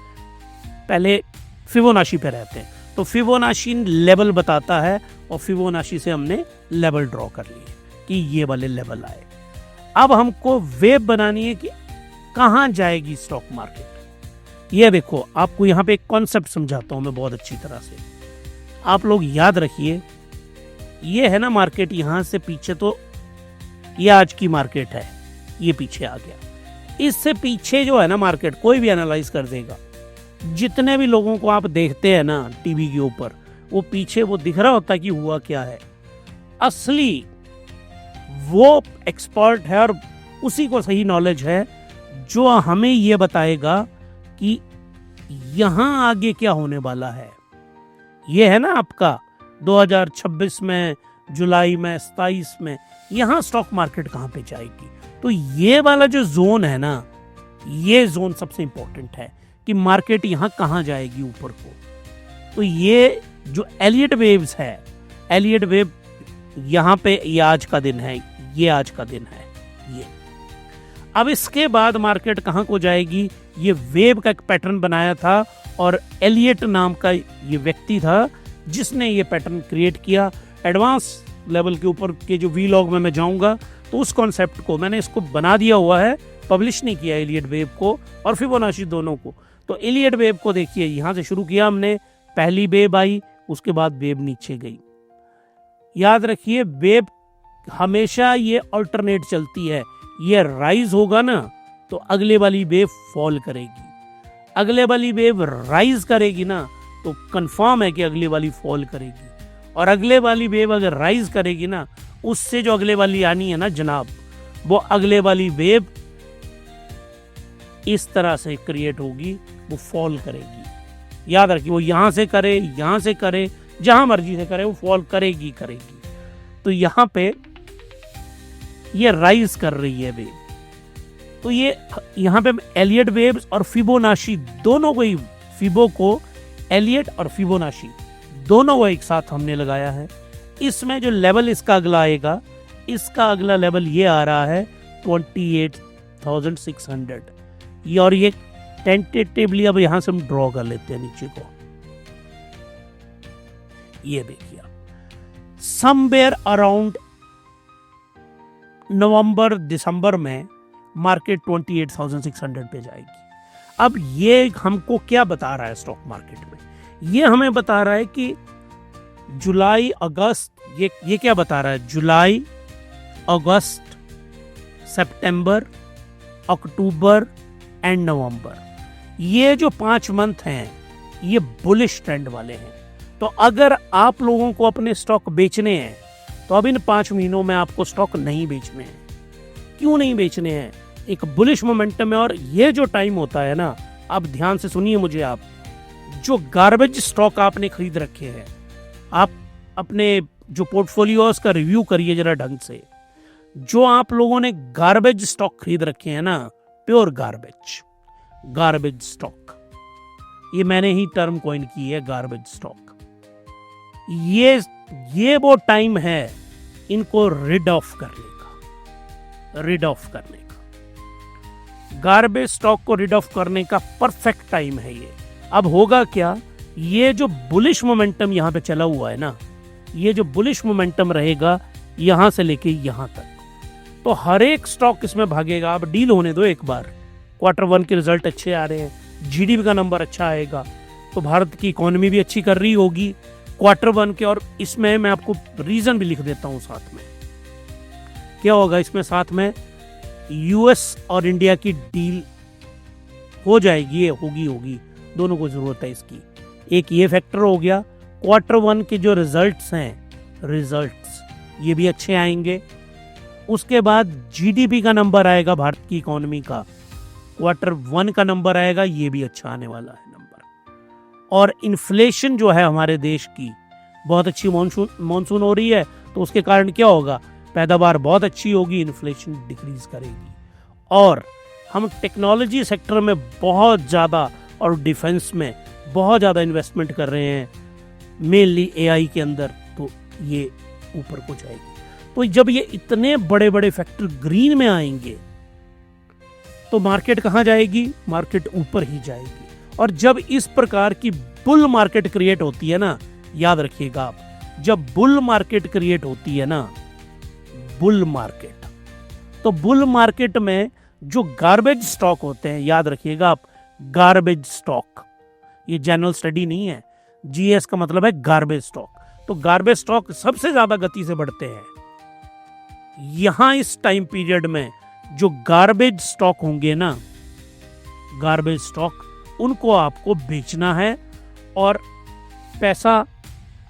पहले फिबोनाची पे रहते हैं। तो फिबोनाची लेवल बताता है, और फिबोनाची से हमने लेवल ड्रॉ कर लिए कि ये वाले लेवल आए। अब हमको वेव बनानी है कि कहाँ जाएगी स्टॉक मार्केट। ये देखो, आपको यहाँ पे एक कॉन्सेप्ट समझाता हूँ मैं बहुत अच्छी तरह से। आप लोग याद रखिए, ये है ना मार्केट, यहाँ से पीछे, तो ये आज की मार्केट है, ये पीछे आ गया। इससे पीछे जो है ना मार्केट, कोई भी एनालाइज कर देगा। जितने भी लोगों को आप देखते हैं ना टीवी के ऊपर, वो पीछे वो दिख रहा होता है कि हुआ क्या है। असली वो एक्सपर्ट है और उसी को सही नॉलेज है जो हमें ये बताएगा कि यहां आगे क्या होने वाला है। ये है ना आपका 2026 में, जुलाई में, 27 में, यहां स्टॉक मार्केट कहां पे जाएगी। तो ये वाला जो जोन है ना, ये जोन सबसे इंपॉर्टेंट है कि मार्केट यहां कहां जाएगी ऊपर को। तो ये जो एलियट वेव्स है, एलियट वेव यहां पे, ये आज का दिन है, ये आज का दिन है ये। अब इसके बाद मार्केट कहां को जाएगी, ये वेव का एक पैटर्न बनाया था, और एलियट नाम का ये व्यक्ति था जिसने ये पैटर्न क्रिएट किया। एडवांस लेवल के ऊपर के जो वीलॉग में मैं जाऊंगा तो उस कॉन्सेप्ट को मैंने इसको बना दिया हुआ है, पब्लिश नहीं किया एलियट वेव को और फिबोनाची दोनों को। तो एलियट वेव को देखिए, यहां से शुरू किया हमने, पहली वेव आई, उसके बाद वेव नीचे गई। याद रखिए, वेव हमेशा ये अल्टरनेट चलती है। ये राइज होगा ना तो अगले वाली वेव फॉल करेगी, अगले वाली वेव राइज करेगी ना तो कंफर्म है कि अगले वाली फॉल करेगी, और अगले वाली वेव अगर राइज करेगी ना, उससे जो अगले वाली आनी है ना जनाब, वो अगले वाली वेव इस तरह से क्रिएट होगी, वो फॉल करेगी। याद रखिए, वो यहां से करे, यहां से करे, जहां मर्जी से करे, वो फॉल करेगी करेगी। तो यहां पे ये राइज कर रही है वेव। तो ये यहां पे एलियट वेव्स और फिबोनाची दोनों को ही, फिबो को, एलियट और फिबोनाची दोनों को एक साथ हमने लगाया है। इसमें जो लेवल इसका अगला आएगा, इसका अगला लेवल ये आ रहा है 28,600। ये और ये टेंटेटिवली अब यहां से हम ड्रॉ कर लेते हैं नीचे को। ये देखिए समवेयर अराउंड नवंबर दिसंबर में मार्केट 28,600 पे जाएगी। अब ये हमको क्या बता रहा है स्टॉक मार्केट में? ये हमें बता रहा है कि जुलाई अगस्त, ये क्या बता रहा है? जुलाई अगस्त सितंबर अक्टूबर एंड नवंबर, ये जो 5 मंथ हैं ये बुलिश ट्रेंड वाले हैं। तो अगर आप लोगों को अपने स्टॉक बेचने हैं तो अब इन 5 महीनों में आपको स्टॉक नहीं बेचने हैं। क्यों नहीं बेचने हैं? एक बुलिश मोमेंटम है। और ये जो टाइम होता है ना, आप ध्यान से सुनिए मुझे, आप जो गार्बेज स्टॉक आपने खरीद रखे हैं, आप अपने जो पोर्टफोलियोज का रिव्यू करिए जरा ढंग से। जो आप लोगों ने गार्बेज स्टॉक खरीद रखे हैं ना, प्योर गार्बेज स्टॉक, ये मैंने ही टर्म कॉइन की है, गार्बेज स्टॉक। ये वो टाइम है इनको रिड ऑफ करने का, गार्बेज स्टॉक को रिड ऑफ करने का परफेक्ट टाइम है ये। अब होगा क्या, ये जो बुलिश मोमेंटम यहां पे चला हुआ है ना, ये जो बुलिश मोमेंटम रहेगा यहां से लेके यहां तक, तो हर एक स्टॉक इसमें भागेगा। अब डील होने दो एक बार, Q1 के रिजल्ट अच्छे आ रहे हैं, जीडीपी का नंबर अच्छा आएगा, तो भारत की इकोनॉमी भी अच्छी कर रही होगी Q1 के। और इसमें मैं आपको रीजन भी लिख देता हूं साथ में। क्या होगा इसमें साथ में? यूएस और इंडिया की डील हो जाएगी, होगी, दोनों को जरूरत है इसकी। एक ये फैक्टर हो गया। Q1 के जो रिजल्ट्स ये भी अच्छे आएंगे। उसके बाद जीडीपी का नंबर आएगा भारत की इकोनॉमी का, Q1 का नंबर आएगा, ये भी अच्छा आने वाला है नंबर। और इन्फ्लेशन जो है हमारे देश की, बहुत अच्छी मॉनसून हो रही है, तो उसके कारण क्या होगा? पैदावार बहुत अच्छी होगी, इन्फ्लेशन डिक्रीज करेगी। और हम टेक्नोलॉजी सेक्टर में बहुत ज़्यादा और डिफेंस में बहुत ज़्यादा इन्वेस्टमेंट कर रहे हैं, मेनली एआई के अंदर, तो ये ऊपर को जाएगी। तो जब ये इतने बड़े बड़े फैक्टर ग्रीन में आएंगे तो मार्केट कहाँ जाएगी? मार्केट ऊपर ही जाएगी। और जब इस प्रकार की बुल मार्केट क्रिएट होती है ना, याद रखिएगा आप, जब बुल मार्केट क्रिएट होती है ना, बुल मार्केट, तो बुल मार्केट में जो गार्बेज स्टॉक होते हैं, याद रखिएगा आप, गार्बेज स्टॉक, ये जनरल स्टडी नहीं है, जीएस का मतलब है गार्बेज स्टॉक। तो गार्बेज स्टॉक सबसे ज्यादा गति से बढ़ते हैं। यहां इस टाइम पीरियड में जो गार्बेज स्टॉक होंगे ना, गार्बेज स्टॉक, उनको आपको बेचना है और पैसा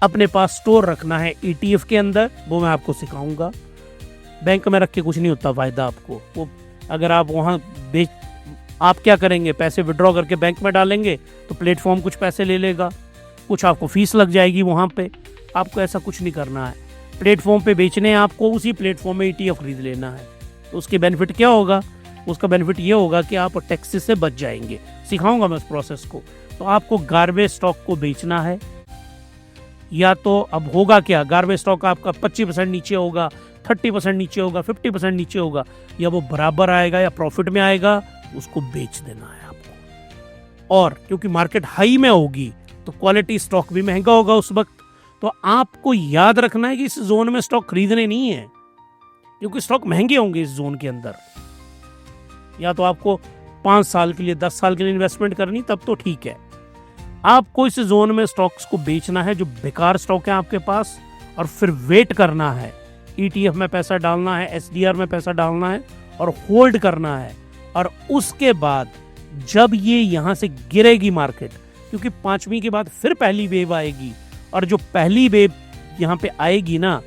अपने पास स्टोर रखना है ईटीएफ के अंदर। वो मैं आपको सिखाऊंगा। बैंक में रख के कुछ नहीं होता फायदा आपको। वो अगर आप वहां आप क्या करेंगे, पैसे विड्रॉ करके बैंक में डालेंगे तो प्लेटफॉर्म कुछ पैसे ले लेगा, कुछ आपको फीस लग जाएगी वहां पे। आपको ऐसा कुछ नहीं करना है। प्लेटफॉर्म पे बेचने हैं आपको, उसी प्लेटफॉर्म में ईटीएफ खरीद लेना है। तो उसके बेनिफिट क्या होगा? उसका बेनिफिट ये होगा कि आप टैक्सेस से बच जाएंगे। सिखाऊंगा मैं उस प्रोसेस को। तो आपको गार्बेज स्टॉक को बेचना है, या तो अब होगा क्या, गार्बेज स्टॉक आपका 25% नीचे होगा, 30% नीचे होगा, 50% नीचे होगा, या वो बराबर आएगा या प्रॉफिट में आएगा, उसको बेच देना है आपको। और क्योंकि मार्केट हाई में होगी तो क्वालिटी स्टॉक भी महंगा होगा उस वक्त। तो आपको याद रखना है कि इस जोन में स्टॉक खरीदने नहीं है, क्योंकि स्टॉक महंगे होंगे इस जोन के अंदर। या तो आपको 5 साल के लिए, 10 साल के लिए इन्वेस्टमेंट करनी, तब तो ठीक है। आपको इस जोन में स्टॉक्स को बेचना है जो बेकार स्टॉक है आपके पास, और फिर वेट करना है। ईटीएफ में पैसा डालना है, एसडीआर में पैसा डालना है और होल्ड करना है। और उसके बाद जब ये यहां से गिरेगी मार्केट, क्योंकि 5वीं के बाद फिर पहली वेव आएगी, और जो पहली वेव यहाँ पे आएगी ना,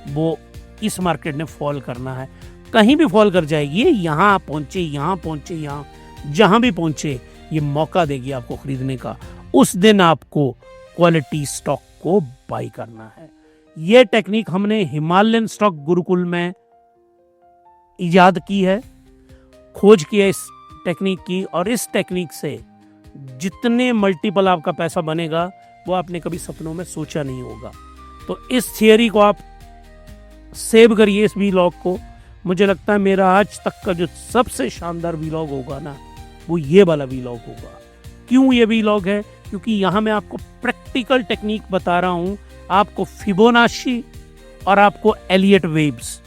वो इस मार्केट ने फॉल करना है। कहीं भी फॉल कर जाएगी, यहाँ पहुंचे, यहाँ जहां भी पहुंचे, ये मौका देगी आपको खरीदने का। उस दिन आपको क्वालिटी स्टॉक को बाई करना है। ये टेक्निक हमने हिमालयन स्टॉक गुरुकुल में इजाद की है, खोज की है इस टेक्निक की। और इस टेक्निक से जितने मल्टीपल आपका पैसा बनेगा वो आपने कभी सपनों में सोचा नहीं होगा। तो इस थियरी को आप सेव करिए, इस वीलॉग को। मुझे लगता है मेरा आज तक का जो सबसे शानदार वीलॉग होगा ना, वो ये वाला वीलॉग होगा। क्यों ये वीलॉग है? क्योंकि यहाँ मैं आपको प्रैक्टिकल टेक्निक बता रहा हूँ। आपको फिबोनाची और आपको एलियट वेव्स,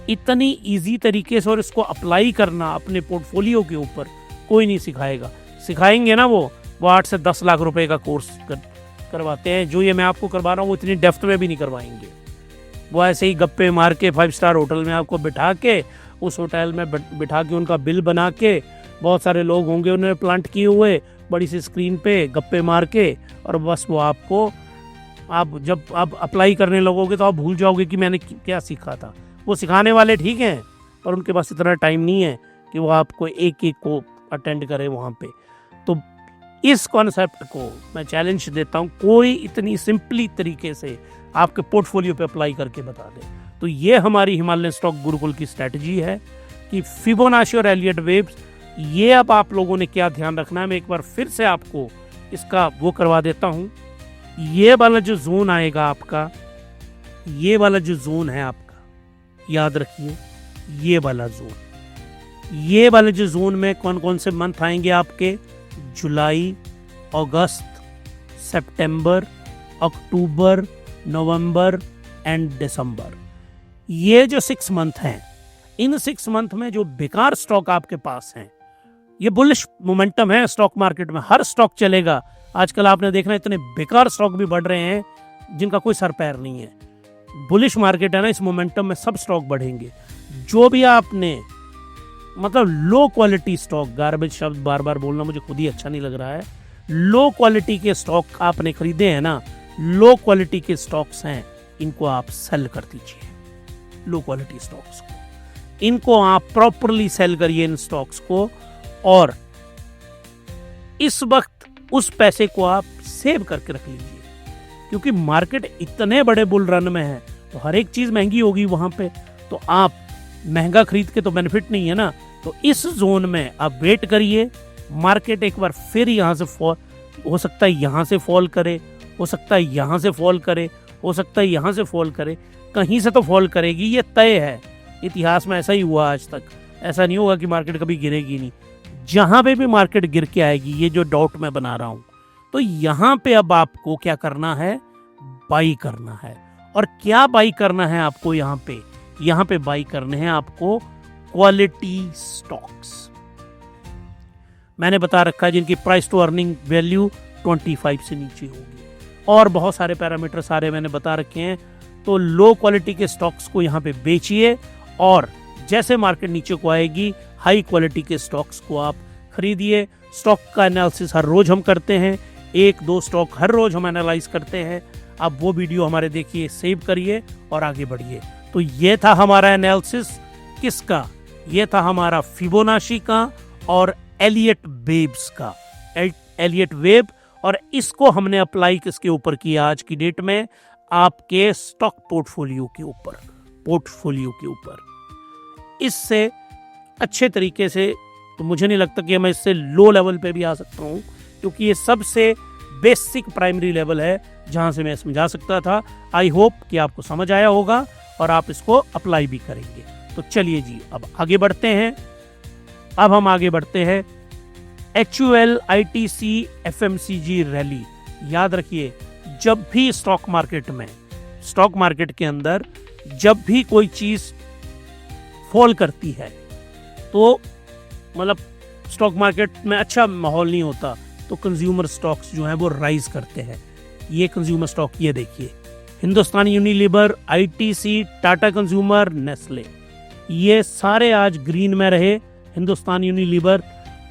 इतनी इजी तरीके से और इसको अप्लाई करना अपने पोर्टफोलियो के ऊपर कोई नहीं सिखाएगा। सिखाएंगे ना वो 8 से 10 लाख रुपए का कोर्स करवाते हैं। जो ये मैं आपको करवा रहा हूँ वो इतनी डेप्थ में भी नहीं करवाएंगे। वो ऐसे ही गप्पे मार के 5 स्टार होटल में आपको बिठा के, उस होटल में बिठा के उनका बिल बना के, बहुत सारे लोग होंगे उन्होंने प्लांट किए हुए बड़ी सी स्क्रीन पे गप्पे मार के, और बस वो आपको, आप जब आप अप्लाई करने लगोगे तो आप भूल जाओगे कि मैंने क्या सीखा था। वो सिखाने वाले ठीक हैं पर उनके पास इतना टाइम नहीं है कि वो आपको एक एक को अटेंड करे वहाँ पे। तो इस कॉन्सेप्ट को मैं चैलेंज देता हूँ, कोई इतनी सिंपली तरीके से आपके पोर्टफोलियो पे अप्लाई करके बता दे। तो ये हमारी हिमालयन स्टॉक गुरुकुल की स्ट्रैटेजी है कि फिबोनाची और एलियट वेव्स, ये अब आप लोगों ने क्या ध्यान रखना है, मैं एक बार फिर से आपको इसका वो करवा देता हूँ। ये वाला जो जोन आएगा आपका, ये वाला जो जोन है आपका, याद रखिए ये वाला जोन में कौन कौन से मंथ आएंगे आपके, जुलाई, अगस्त, सितंबर, अक्टूबर, नवंबर एंड दिसंबर। ये जो 6 मंथ हैं, इन 6 मंथ में जो बेकार स्टॉक आपके पास हैं, ये बुलिश मोमेंटम है स्टॉक मार्केट में, हर स्टॉक चलेगा। आजकल आपने देखना इतने बेकार स्टॉक भी बढ़ रहे हैं जिनका कोई सर पैर नहीं है। बुलिश मार्केट है ना, इस मोमेंटम में सब स्टॉक बढ़ेंगे। जो भी आपने मतलब लो क्वालिटी स्टॉक, गार्बेज शब्द बार बार बोलना मुझे खुद ही अच्छा नहीं लग रहा है, लो क्वालिटी के स्टॉक आपने खरीदे हैं ना, लो क्वालिटी के स्टॉक्स हैं, इनको आप सेल कर दीजिए। लो क्वालिटी स्टॉक्स को, इनको आप प्रॉपरली सेल करिए इन स्टॉक्स को, और इस वक्त उस पैसे को आप सेव करके रख लीजिए, क्योंकि मार्केट इतने बड़े बुल रन में है तो हर एक चीज महंगी होगी वहां पे, तो आप महंगा खरीद के तो बेनिफिट नहीं है ना। तो इस जोन में आप वेट करिए, मार्केट एक बार फिर यहाँ से फॉल हो सकता है, यहाँ से फॉल करे, हो सकता है यहाँ से फॉल करे, हो सकता है यहाँ से फॉल करे, कहीं से तो फॉल करेगी, ये तय है। इतिहास में ऐसा ही हुआ आज तक, ऐसा नहीं होगा कि मार्केट कभी गिरेगी नहीं। जहां पे भी मार्केट गिर के आएगी, ये जो डॉट मैं बना रहा हूं, तो यहां पे अब आपको क्या करना है, बाई करना है। और क्या बाई करना है आपको, यहां पे बाई करने हैं आपको क्वालिटी स्टॉक्स। मैंने बता रखा है जिनकी प्राइस टू अर्निंग वैल्यू 25 से नीचे होगी, और बहुत सारे पैरामीटर सारे मैंने बता रखे हैं। तो लो क्वालिटी के स्टॉक्स को यहां पे बेचिए, और जैसे मार्केट नीचे को आएगी हाई क्वालिटी के स्टॉक्स को आप खरीदिए। स्टॉक का एनालिसिस हर रोज हम करते हैं, 1-2 स्टॉक हर रोज हम एनालाइज करते हैं। आप वो वीडियो हमारे देखिए, सेव करिए और आगे बढ़िए। तो ये था हमारा एनालिसिस किसका, ये था हमारा फिबोनाची का और एलियट वेव्स का, एलियट वेव। और इसको हमने अप्लाई किसके ऊपर किया आज की डेट में, आपके स्टॉक पोर्टफोलियो के ऊपर। इससे अच्छे तरीके से तो मुझे नहीं लगता कि मैं इससे लो लेवल पे भी आ सकता हूँ, क्योंकि ये सबसे बेसिक प्राइमरी लेवल है जहाँ से मैं समझा सकता था। आई होप कि आपको समझ आया होगा और आप इसको अप्लाई भी करेंगे। तो चलिए जी, अब आगे बढ़ते हैं। अब हम आगे बढ़ते हैं HUL ITC FMCG रैली। याद रखिए, जब भी स्टॉक मार्केट के अंदर जब भी कोई चीज फॉल करती है, तो मतलब स्टॉक मार्केट में अच्छा माहौल नहीं होता, तो कंज्यूमर स्टॉक्स जो हैं वो राइज करते हैं। ये कंज्यूमर स्टॉक, ये देखिए, Hindustan Unilever, ITC, Tata consumer, Nestle, ये सारे आज ग्रीन में रहे। हिंदुस्तान यूनिलीवर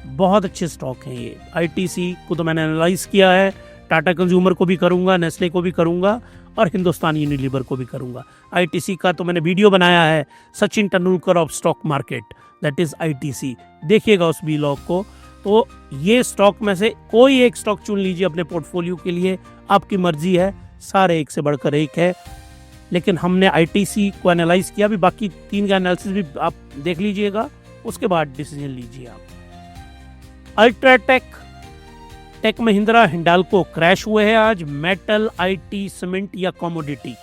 बहुत अच्छे स्टॉक हैं ये। ITC को तो मैंने एनालाइज किया है, टाटा कंज्यूमर को भी करूंगा, नेस्ले को भी करूंगा और हिंदुस्तान यूनिलीवर को भी करूंगा। ITC का तो मैंने वीडियो बनाया है, Sachin Tendulkar of stock market, that is ITC, देखिएगा उस व्लॉग को। तो ये स्टॉक में से कोई एक स्टॉक चुन लीजिए अपने पोर्टफोलियो के लिए, आपकी मर्जी है, सारे एक से बढ़कर एक है। लेकिन हमने ITC को एनालाइज किया, भी बाकी 3 का एनालिसिस भी आप देख लीजिएगा, उसके बाद डिसीजन लीजिए आप। अल्ट्राटेक, टेक महिंद्रा, हिंडाल्को क्रैश हुए हैं आज। मेटल, IT, सीमेंट या कमोडिटी,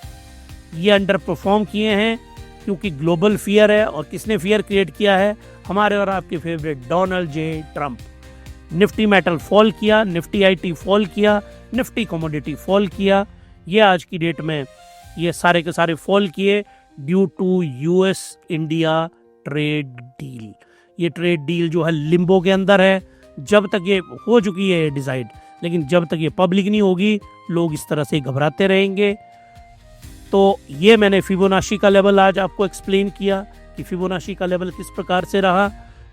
ये अंडर परफॉर्म किए हैं क्योंकि ग्लोबल फियर है। और किसने फियर क्रिएट किया है, हमारे और आपके favourite Donald J. Trump. Nifty metal fall किया, निफ्टी IT फॉल किया, निफ्टी कमोडिटी फॉल किया। ये आज की डेट में ये सारे के सारे फॉल किए due to US India trade deal. ये ट्रेड डील जो है लिम्बो के अंदर है, जब तक ये हो चुकी है डिसाइड, लेकिन जब तक ये पब्लिक नहीं होगी लोग इस तरह से घबराते रहेंगे। तो ये मैंने फिबोनाची का लेवल आज आपको एक्सप्लेन किया कि फिबोनाची का लेवल किस प्रकार से रहा।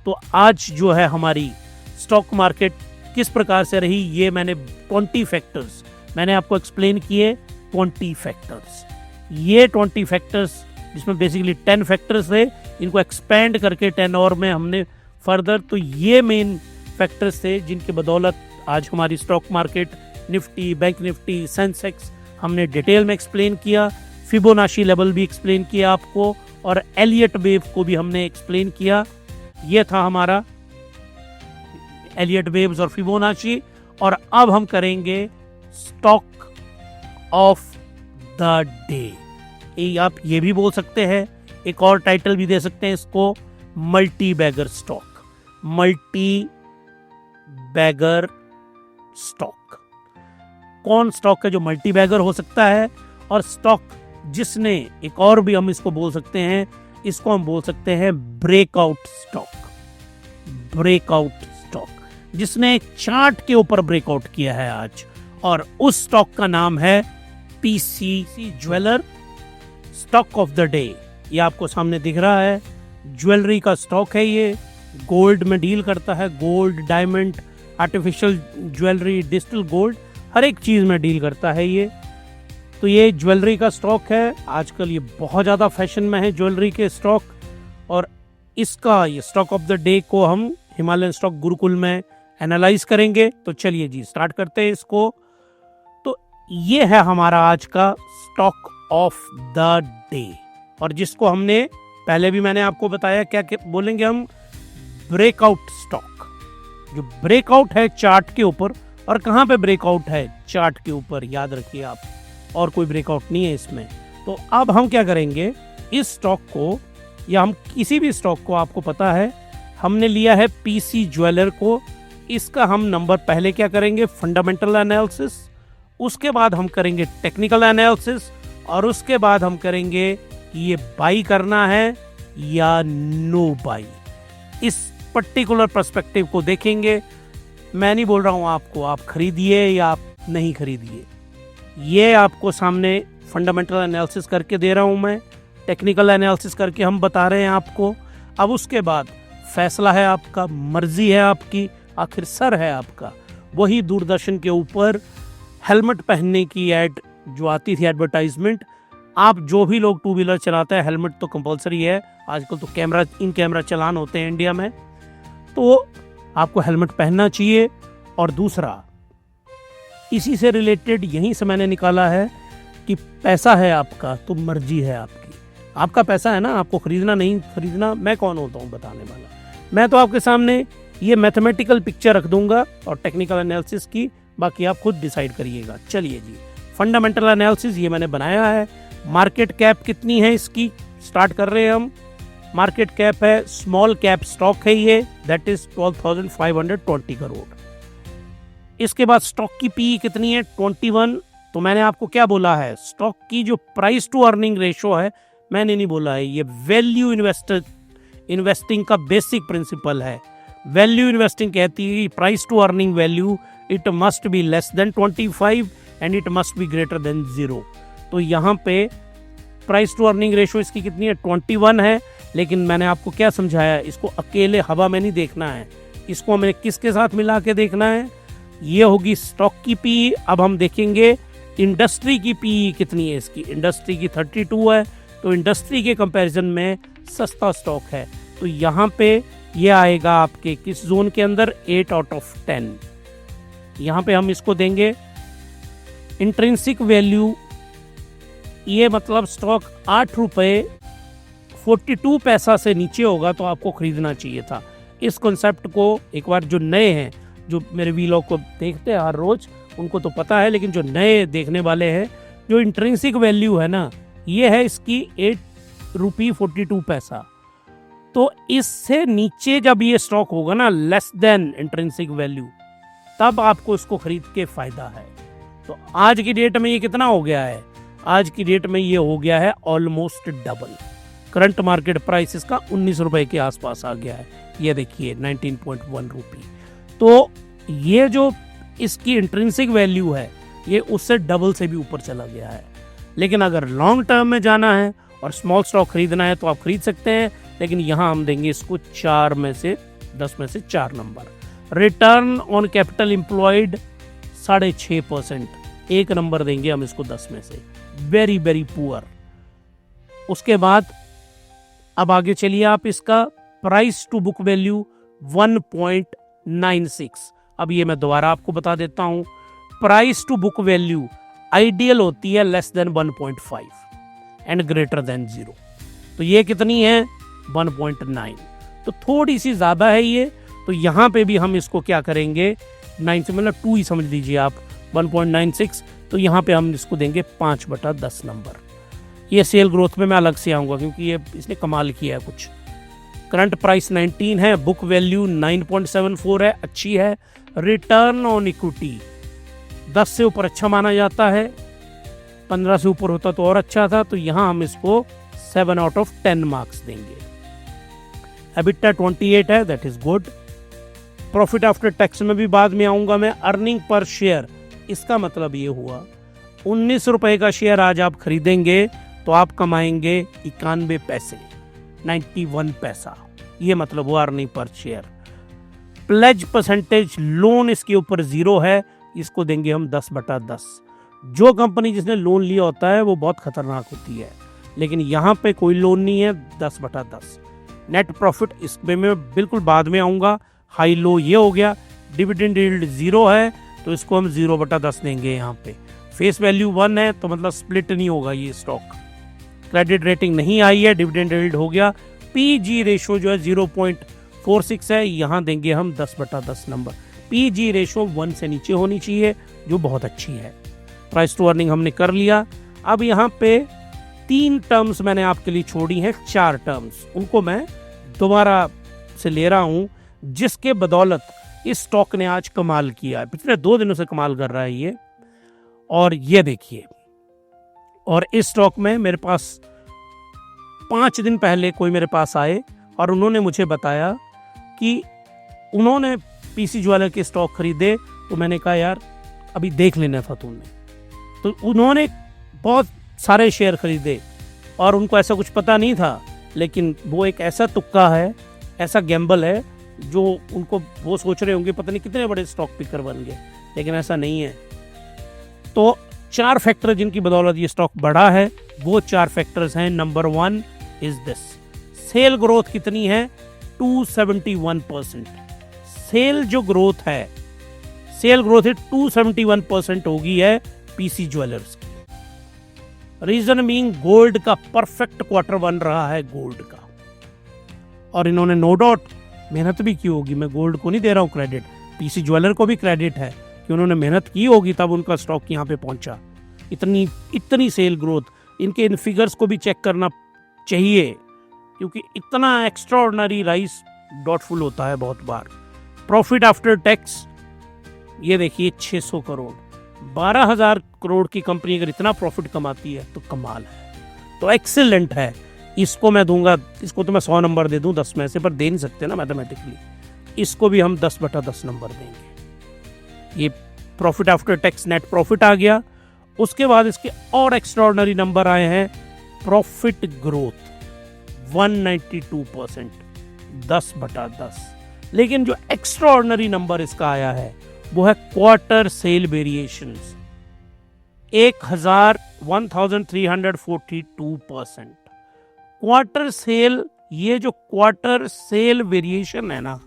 तो आज जो है हमारी स्टॉक मार्केट किस प्रकार से रही, ये मैंने 20 फैक्टर्स मैंने आपको एक्सप्लेन किए। 20 फैक्टर्स, ये 20 फैक्टर्स जिसमें बेसिकली 10 फैक्टर्स थे, इनको एक्सपेंड करके 10 और में हमने फर्दर, तो ये मेन फैक्टर्स थे जिनकी बदौलत आज हमारी stock market, Nifty, bank Nifty, Sensex हमने डिटेल में एक्सप्लेन किया। फिबोनाची लेवल भी एक्सप्लेन किया आपको, और एलियट वेव को भी हमने एक्सप्लेन किया। ये था हमारा एलियट वेव्स और फिबोनाची। और अब हम करेंगे स्टॉक ऑफ द डे। आप ये भी बोल सकते हैं, एक और टाइटल भी दे सकते हैं इसको, multibagger stock. Multibagger stock कौन स्टॉक है जो मल्टी बैगर हो सकता है? और स्टॉक जिसने, एक और भी हम इसको बोल सकते हैं, इसको हम बोल सकते हैं ब्रेकआउट स्टॉक। ब्रेकआउट स्टॉक जिसने चार्ट के ऊपर ब्रेकआउट किया है आज, और उस स्टॉक का नाम है PCC jeweller stock of the day. ये आपको सामने दिख रहा है, ज्वेलरी का स्टॉक है। ये गोल्ड में डील करता है, gold, diamond, artificial jewellery, digital gold, हर एक चीज में डील करता है ये। तो ये ज्वेलरी का स्टॉक है। आजकल ये बहुत ज़्यादा फैशन में है ज्वेलरी के स्टॉक, और इसका ये स्टॉक ऑफ द डे को हम हिमालयन स्टॉक गुरुकुल में एनालाइज करेंगे। तो चलिए जी स्टार्ट करते हैं इसको। तो ये है हमारा आज का स्टॉक ऑफ द डे, और जिसको हमने पहले भी मैंने आपको बताया क्या बोलेंगे हम, ब्रेकआउट स्टॉक। जो ब्रेकआउट है चार्ट के ऊपर, और कहाँ पे ब्रेकआउट है? चार्ट के ऊपर, याद रखिए आप, और कोई ब्रेकआउट नहीं है इसमें। तो अब हम क्या करेंगे, इस स्टॉक को, या हम किसी भी स्टॉक को, आपको पता है हमने लिया है पीसी ज्वेलर को, इसका हम नंबर पहले क्या करेंगे, फंडामेंटल एनालिसिस, उसके बाद हम करेंगे टेक्निकल एनालिसिस, और उसके बाद हम करेंगे कि ये बाई करना है या नो बाई। इस पर्टिकुलर पर्सपेक्टिव को देखेंगे। मैं नहीं बोल रहा हूँ आपको आप खरीदिए या आप नहीं खरीदिए, ये आपको सामने फंडामेंटल एनालिसिस करके दे रहा हूँ मैं, टेक्निकल एनालिसिस करके हम बता रहे हैं आपको। अब उसके बाद फैसला है आपका, मर्जी है आपकी, आखिर सर है आपका। वही दूरदर्शन के ऊपर हेलमेट पहनने की ऐड जो आती थी, एडवर्टाइजमेंट, आप जो भी लोग टू व्हीलर चलाते हैं हेलमेट तो कंपलसरी है। आजकल तो कैमरा, इन कैमरा चलान होते हैं इंडिया में, तो आपको हेलमेट पहनना चाहिए। और दूसरा, इसी से रिलेटेड यहीं से मैंने निकाला है कि पैसा है आपका तो मर्जी है आपकी। आपका पैसा है ना, आपको खरीदना नहीं खरीदना, मैं कौन होता हूँ बताने वाला। मैं तो आपके सामने ये मैथमेटिकल पिक्चर रख दूंगा और टेक्निकल एनालिसिस की, बाकी आप खुद डिसाइड करिएगा। चलिए जी, फंडामेंटल एनालिसिस ये मैंने बनाया है। मार्केट कैप कितनी है इसकी, स्टार्ट कर रहे हैं हम। मार्केट कैप है, स्मॉल कैप स्टॉक है ये, दैट इज 12,520 करोड़। इसके बाद स्टॉक की पी कितनी है, 21। तो मैंने आपको क्या बोला है, स्टॉक की जो प्राइस टू अर्निंग रेशो है, मैंने नहीं बोला है, ये वैल्यू इन्वेस्टिंग का बेसिक प्रिंसिपल है। वैल्यू इन्वेस्टिंग कहती है कि price to earning value it must be less than 25 and it must be greater than 0। तो यहाँ पे प्राइस टू अर्निंग रेशो इसकी कितनी है, 21 है। लेकिन मैंने आपको क्या समझाया, इसको अकेले हवा में नहीं देखना है, इसको हमें किसके साथ मिला के देखना है। ये होगी स्टॉक की पी। अब हम देखेंगे इंडस्ट्री की पी कितनी है इसकी। इंडस्ट्री की 32 है, तो इंडस्ट्री के कंपैरिजन में सस्ता स्टॉक है। तो यहाँ पे ये आएगा आपके किस जोन के अंदर, 8 आउट ऑफ 10। यहाँ पे हम इसको देंगे इंट्रिंसिक वैल्यू, ये मतलब स्टॉक 8 रुपये 42 पैसा से नीचे होगा तो आपको खरीदना चाहिए था। इस कॉन्सेप्ट को एक बार, जो नए हैं, जो मेरे वीलॉग को देखते हैं हर रोज, उनको तो पता है, लेकिन जो नए देखने वाले हैं, जो इंट्रिंसिक वैल्यू है ना, ये है इसकी 8 रुपये 42 पैसा। तो इससे नीचे जब ये स्टॉक होगा ना, लेस देन इंट्रिंसिक वैल्यू, तब आपको इसको खरीद के फायदा है। तो आज की डेट में ये कितना हो गया है? आज की डेट में ये हो गया है almost double. Current market price इसका 19 रुपए के आसपास आ गया है। ये देखिए 19.1 रुपी। तो ये जो इसकी इंट्रिंसिक वैल्यू है ये उससे डबल से भी ऊपर चला गया है। लेकिन अगर लॉन्ग टर्म में जाना है और स्मॉल स्टॉक खरीदना है तो आप खरीद सकते हैं, लेकिन यहाँ हम देंगे इसको 4 में से 10 में से 4 number. Return on capital employed 6.5%, एक नंबर देंगे हम इसको 10 में से। Very very poor. उसके बाद अब आगे चलिए आप, इसका प्राइस टू बुक वैल्यू 1.96। अब ये मैं दोबारा आपको बता देता हूं, price to book value ideal होती है less than 1.5 and greater than 0। तो ये कितनी है? 1.9। तो थोड़ी सी ज्यादा है ये। तो यहाँ पे भी हम इसको क्या करेंगे, 9 से मतलब 2 ही समझ लीजिए आप, 1.96। तो यहाँ पे हम इसको देंगे 5/10 नंबर। ये सेल ग्रोथ में मैं अलग से आऊँगा क्योंकि ये इसने कमाल किया है कुछ। करंट प्राइस 19 है, बुक वैल्यू 9.74 है, अच्छी है। रिटर्न ऑन इक्विटी 10 से ऊपर अच्छा माना जाता है, 15 से ऊपर होता तो और अच्छा था। तो यहाँ हम इसको 7 आउट ऑफ 10 मार्क्स देंगे। एबिटा 28 है, that is good. Profit after tax में भी बाद में आऊंगा मैं। अर्निंग पर शेयर, इसका मतलब ये हुआ 19 रुपए का शेयर आज आप खरीदेंगे तो आप कमाएंगे 91 पैसे, 91 पैसा। ये मतलब हुआ earning per share. Pledge percentage loan इसके ऊपर 0 है, इसको देंगे हम 10/10। जो कंपनी जिसने लोन लिया होता है वो बहुत खतरनाक होती है, लेकिन यहाँ पे कोई लोन नहीं है, 10/10। नेट प्रॉफिट इसमें मैं बिल्कुल बाद में आऊँगा। हाई लो ये हो गया। डिविडेंड यील्ड 0 है तो इसको हम 0/10 देंगे यहाँ पे। फेस वैल्यू 1 है तो मतलब स्प्लिट नहीं होगा ये स्टॉक। क्रेडिट रेटिंग नहीं आई है, डिविडेंड यील्ड हो गया। पीजी रेशो जो है 0.46 है, यहाँ देंगे हम 10/10 नंबर। पीजी रेशो 1 से नीचे होनी चाहिए, जो बहुत अच्छी है। प्राइस टू अर्निंग हमने कर लिया। अब यहाँ पे 3 टर्म्स मैंने आपके लिए छोड़ी हैं, 4 टर्म्स, उनको मैं दोबारा से ले रहा हूँ, जिसके बदौलत इस स्टॉक ने आज कमाल किया है। पिछले 2 दिनों से कमाल कर रहा है ये। और ये देखिए, और इस स्टॉक में मेरे पास 5 दिन पहले कोई मेरे पास आए और उन्होंने मुझे बताया कि उन्होंने पीसी ज्वेलर के स्टॉक खरीदे। तो मैंने कहा यार अभी देख लेना फतून ने। तो उन्होंने बहुत सारे शेयर खरीदे और उनको ऐसा कुछ पता नहीं था, लेकिन वो एक ऐसा तुक्का है, ऐसा गैम्बल है जो उनको, वो सोच रहे होंगे पता नहीं कितने बड़े स्टॉक पिकर बन गए, लेकिन ऐसा नहीं है। तो 4 फैक्टर जिनकी बदौलत ये स्टॉक बढ़ा है, वो 4 फैक्टर्स हैं। Number 1 is this, sale growth कितनी है? 271%। सेल जो ग्रोथ है, सेल ग्रोथ है 271% होगी है पीसी ज्वेलर्स की। रीजन बीइंग गोल्ड का परफेक्ट क्वार्टर बन रहा है गोल्ड का, और इन्होंने नो डाउट मेहनत भी की होगी। मैं गोल्ड को नहीं दे रहा हूँ क्रेडिट, पीसी ज्वेलर को भी क्रेडिट है कि उन्होंने मेहनत की होगी, तब उनका स्टॉक यहाँ पे पहुंचा। इतनी सेल ग्रोथ, इनके इन फिगर्स को भी चेक करना चाहिए, क्योंकि इतना एक्स्ट्राऑर्डिनरी राइस डॉटफुल होता है बहुत बार। प्रॉफिट आफ्टर टैक्स ये देखिए 600 करोड़, 12,000 करोड़ की कंपनी अगर इतना प्रॉफिट कमाती है तो कमाल है, तो एक्सीलेंट है। इसको मैं दूंगा, इसको तो मैं 100 नंबर दे दूं 10 में से, पर दे नहीं सकते ना मैथमेटिकली। इसको भी हम 10/10 नंबर देंगे। ये profit after tax net profit आ गया। उसके बाद इसके और एक्स्ट्राऑर्डिनरी नंबर आए हैं। Profit growth 192%, 10/10। लेकिन जो एक्स्ट्राऑर्डिनरी नंबर इसका आया है वो है quarter sale variations, 1342%। Quarter sale, ये जो क्वार्टर सेल वेरिएशन है ना,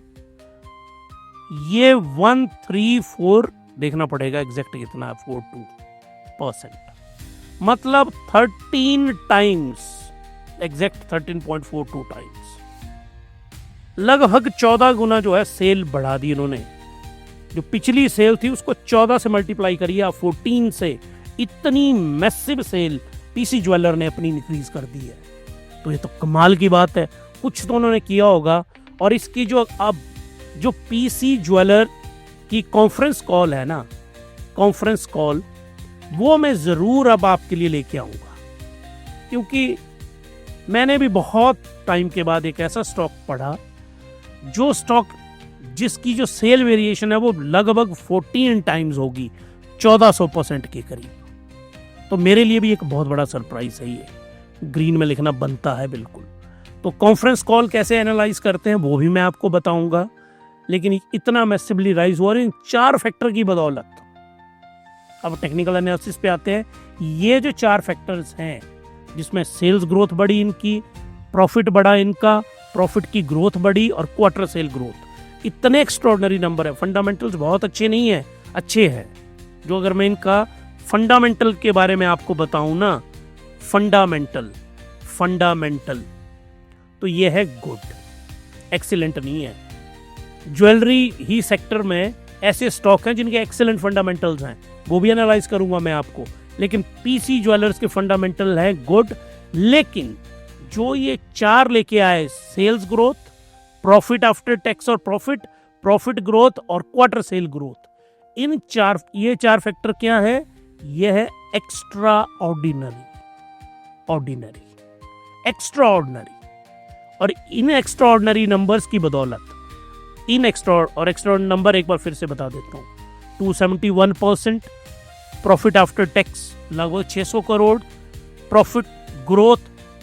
ये 134, देखना पड़ेगा एग्जैक्ट कितना है, 42%, मतलब 13 टाइम्स, एग्जैक्ट 13.42 टाइम्स, लगभग 14 गुना जो है सेल बढ़ा दी इन्होंने। जो पिछली सेल थी उसको 14 से मल्टीप्लाई करिए आप, 14 से। इतनी मैसिव सेल पीसी ज्वेलर ने अपनी इंक्रीज कर दी है, तो ये तो कमाल की बात है। कुछ तो उन्होंने किया होगा। और इसकी जो अब जो पीसी ज्वेलर की कॉन्फ्रेंस कॉल है ना, कॉन्फ्रेंस कॉल वो मैं ज़रूर अब आपके लिए लेके आऊँगा, क्योंकि मैंने भी बहुत टाइम के बाद एक ऐसा स्टॉक पढ़ा जो स्टॉक जिसकी जो सेल वेरिएशन है वो लगभग 14 टाइम्स होगी, 1400% के करीब। तो मेरे लिए भी एक बहुत बड़ा सरप्राइज है, ये ग्रीन में लिखना बनता है बिल्कुल। तो कॉन्फ्रेंस कॉल कैसे एनालाइज करते हैं वो भी मैं आपको बताऊंगा, लेकिन इतना मैसिवली राइज हुआ इन 4 फैक्टर की बदौलत। अब टेक्निकल एनालिसिस पे आते हैं। ये जो 4 फैक्टर्स हैं जिसमें सेल्स ग्रोथ बढ़ी इनकी, प्रॉफिट बढ़ा इनका, प्रॉफिट की ग्रोथ बढ़ी और क्वार्टर सेल ग्रोथ, इतने एक्स्ट्रॉर्डनरी नंबर है। फंडामेंटल्स बहुत अच्छे नहीं है, अच्छे हैं। जो अगर मैं इनका फंडामेंटल के बारे में आपको बताऊं ना, फंडामेंटल तो ये है गुड, एक्सीलेंट नहीं है। ज्वेलरी ही सेक्टर में ऐसे स्टॉक हैं जिनके एक्सीलेंट फंडामेंटल्स हैं, वो भी एनालाइज करूंगा मैं आपको। लेकिन पीसी ज्वेलर्स के फंडामेंटल है गुड। लेकिन जो ये 4 लेके आए, sales growth, profit after tax और प्रॉफिट ग्रोथ और क्वार्टर सेल ग्रोथ, ये 4 फैक्टर क्या है? ये है एक्स्ट्रा ऑर्डिनरी। और इन एक्स्ट्रा ऑर्डिनरी नंबर्स की बदौलत, इन एक्स्ट्रा नंबर एक बार फिर से बता देता हूँ। 271% प्रॉफिट आफ्टर टैक्स लगभग 600 करोड़, प्रॉफिट ग्रोथ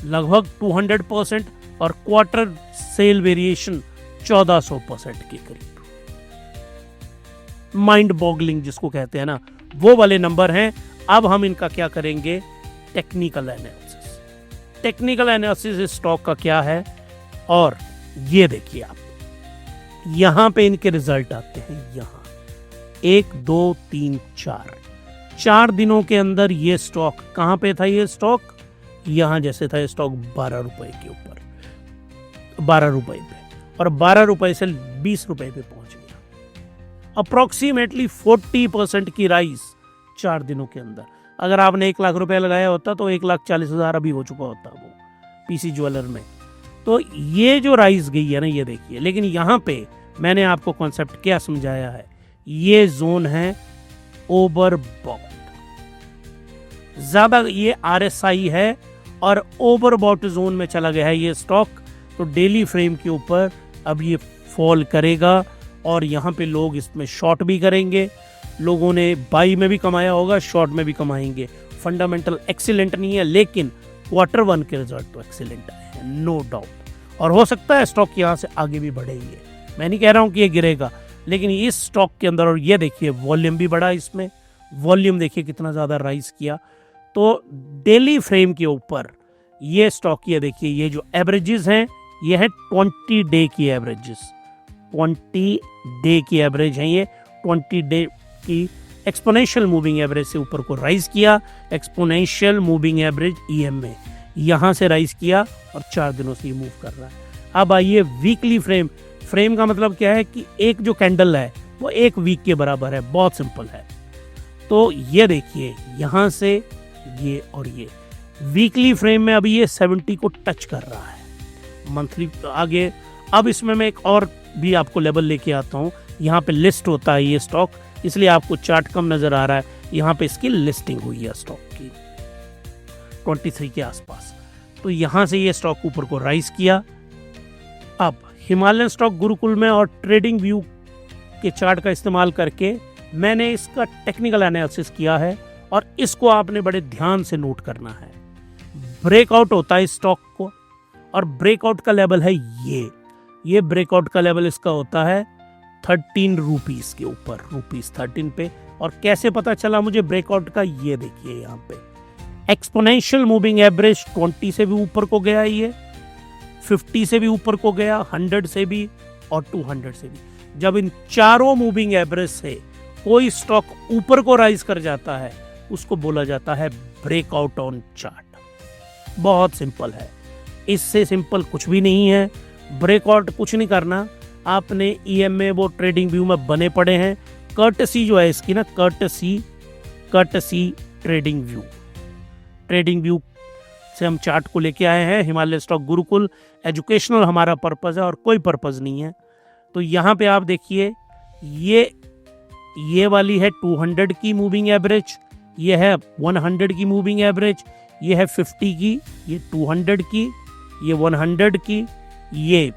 लगभग 200% और क्वार्टर सेल वेरिएशन 1400% के करीब। माइंड बॉगलिंग जिसको कहते हैं ना, वो वाले नंबर हैं। अब हम इनका क्या करेंगे? टेक्निकल एनालिसिस इस स्टॉक का क्या है। और ये देखिए आप, यहां पे इनके रिजल्ट आते हैं। यहां 1 2 3 4 दिनों के अंदर ये स्टॉक कहां पे था? ये स्टॉक यहां जैसे था, ये स्टॉक 12 रुपए के ऊपर, 12 रुपए पे, और 12 रुपए से 20 रुपए पे पहुंच गया। अप्रोक्सीमेटली 40% की राइज 4 दिनों के अंदर। अगर आपने 1 लाख रुपए लगाया होता तो 1,40,000 अभी हो चुका होता वो पीसी ज्वेलर में। तो ये जो राइज गई है ना, ये देखिए। लेकिन यहाँ पे मैंने आपको कॉन्सेप्ट क्या समझाया है, ये जोन है ओवरबॉट, ज्यादा ये RSI है और ओवरबॉट जोन में चला गया है ये स्टॉक। तो डेली फ्रेम के ऊपर अब ये फॉल करेगा और यहाँ पे लोग इसमें शॉर्ट भी करेंगे। लोगों ने बाई में भी कमाया होगा, शॉर्ट में भी कमाएंगे। फंडामेंटल एक्सीलेंट नहीं है, लेकिन क्वार्टर 1 के रिजल्ट तो एक्सीलेंट है, नो डाउट। और हो सकता है स्टॉक यहाँ से आगे भी बढ़े ही है, मैं नहीं कह रहा हूँ कि ये गिरेगा, लेकिन इस स्टॉक के अंदर, और ये देखिए वॉल्यूम भी बढ़ा इसमें, वॉल्यूम देखिए कितना ज़्यादा राइज किया। तो डेली फ्रेम के ऊपर ये स्टॉक, ये देखिए, ये जो एवरेजेस हैं ये है 20 डे की एवरेजेस, 20 डे की एवरेज है ये। 20 डे की एक्सपोनेंशियल मूविंग एवरेज से ऊपर को राइज किया, एक्सपोनेंशियल मूविंग एवरेज EM में यहाँ से राइज किया और 4 दिनों से ये मूव कर रहा है। अब आइए वीकली फ्रेम का मतलब क्या है कि एक जो कैंडल है वो 1 वीक के बराबर है, बहुत सिंपल है। तो ये देखिए यहाँ से ये और ये वीकली फ्रेम में अभी ये 70 को टच कर रहा है। मंथली आगे, अब इसमें मैं एक और भी आपको लेवल लेके आता हूँ। यहाँ पे लिस्ट होता है ये स्टॉक, इसलिए आपको चार्ट कम नजर आ रहा है। यहाँ पे इसकी लिस्टिंग हुई है स्टॉक की 23 के आसपास। तो यहाँ से ये स्टॉक ऊपर को राइज किया। अब हिमालयन स्टॉक गुरुकुल में और ट्रेडिंग व्यू के चार्ट का इस्तेमाल करके मैंने इसका टेक्निकल एनालिसिस किया है और इसको आपने बड़े ध्यान से नोट करना है। ब्रेकआउट होता है स्टॉक को, और ब्रेकआउट का लेवल है ये ब्रेकआउट का लेवल इसका होता है 13 रुपीस के ऊपर, रुपीस 13 पे। और कैसे पता चला मुझे ब्रेकआउट का? ये देखिए यहाँ पे एक्सपोनेंशियल मूविंग एवरेज 20 से भी ऊपर को गया, ये 50 से भी ऊपर को गया, 100 से भी और 200 से भी। जब इन चारों मूविंग एवरेज से कोई स्टॉक ऊपर को राइज कर जाता है उसको बोला जाता है ब्रेकआउट ऑन चार्ट। बहुत सिंपल है, इससे सिंपल कुछ भी नहीं है। ब्रेकआउट कुछ नहीं करना, आपने EM में वो ट्रेडिंग व्यू में बने पड़े हैं। कर्टसी जो है इसकी ना, कर्टसी ट्रेडिंग व्यू से हम चार्ट को लेके आए हैं। हिमालय स्टॉक गुरुकुल एजुकेशनल हमारा पर्पस है और कोई पर्पस नहीं है। तो यहाँ पे आप देखिए ये वाली है 200 की मूविंग एवरेज, ये है 100 की मूविंग एवरेज, ये है 50 की, ये 200 की, ये 100 की, ये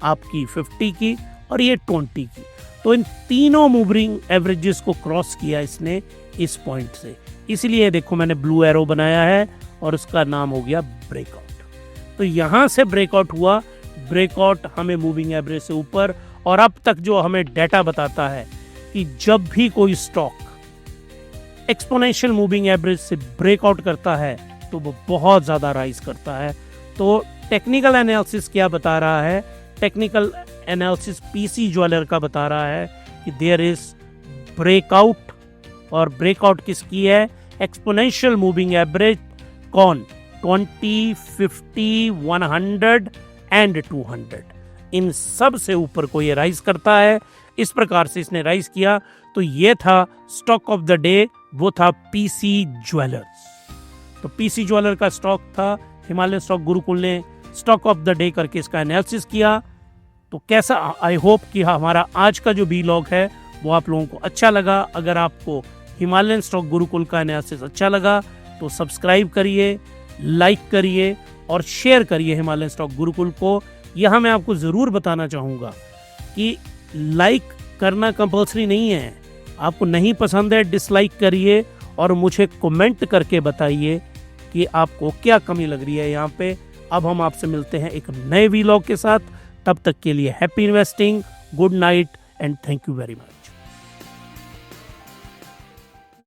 आपकी 50 की और ये 20 की। तो इन तीनों मूविंग एवरेजेस को क्रॉस किया इसने इस पॉइंट से, इसलिए देखो मैंने ब्लू एरो बनाया है और उसका नाम हो गया ब्रेकआउट। तो यहाँ से ब्रेकआउट हुआ, ब्रेकआउट हमें मूविंग एवरेज से ऊपर, और अब तक जो हमें डेटा बताता है कि जब भी कोई स्टॉक एक्सपोनेंशियल मूविंग एवरेज से ब्रेकआउट करता है तो वो बहुत ज़्यादा राइज करता है। तो टेक्निकल एनालिसिस क्या बता रहा है? टेक्निकल एनालिसिस पीसी ज्वेलर का बता रहा है कि देयर इज ब्रेकआउट, और ब्रेकआउट किसकी है? Exponential moving average. कौन? 20, 50, 100 एंड 200, इन सब से ऊपर को ये राइज करता है। इस प्रकार से इसने राइज किया। तो ये था स्टॉक ऑफ द डे, वो था पीसी ज्वेलर्स। तो पीसी ज्वेलर का स्टॉक था, हिमालयन स्टॉक गुरुकुल ने स्टॉक ऑफ द डे करके इसका एनालिसिस किया। तो कैसा, आई होप कि हमारा आज का जो वीलॉग है वो आप लोगों को अच्छा लगा। अगर आपको हिमालयन स्टॉक गुरुकुल का एनालिसिस अच्छा लगा तो सब्सक्राइब करिए, लाइक करिए और शेयर करिए हिमालयन स्टॉक गुरुकुल को। यहाँ मैं आपको ज़रूर बताना चाहूँगा कि लाइक करना कंपल्सरी नहीं है, आपको नहीं पसंद है डिसलाइक करिए और मुझे कमेंट करके बताइए कि आपको क्या कमी लग रही है यहाँ पे। अब हम आपसे मिलते हैं एक नए वीलॉग के साथ, तब तक के लिए happy investing, good night and thank you very much.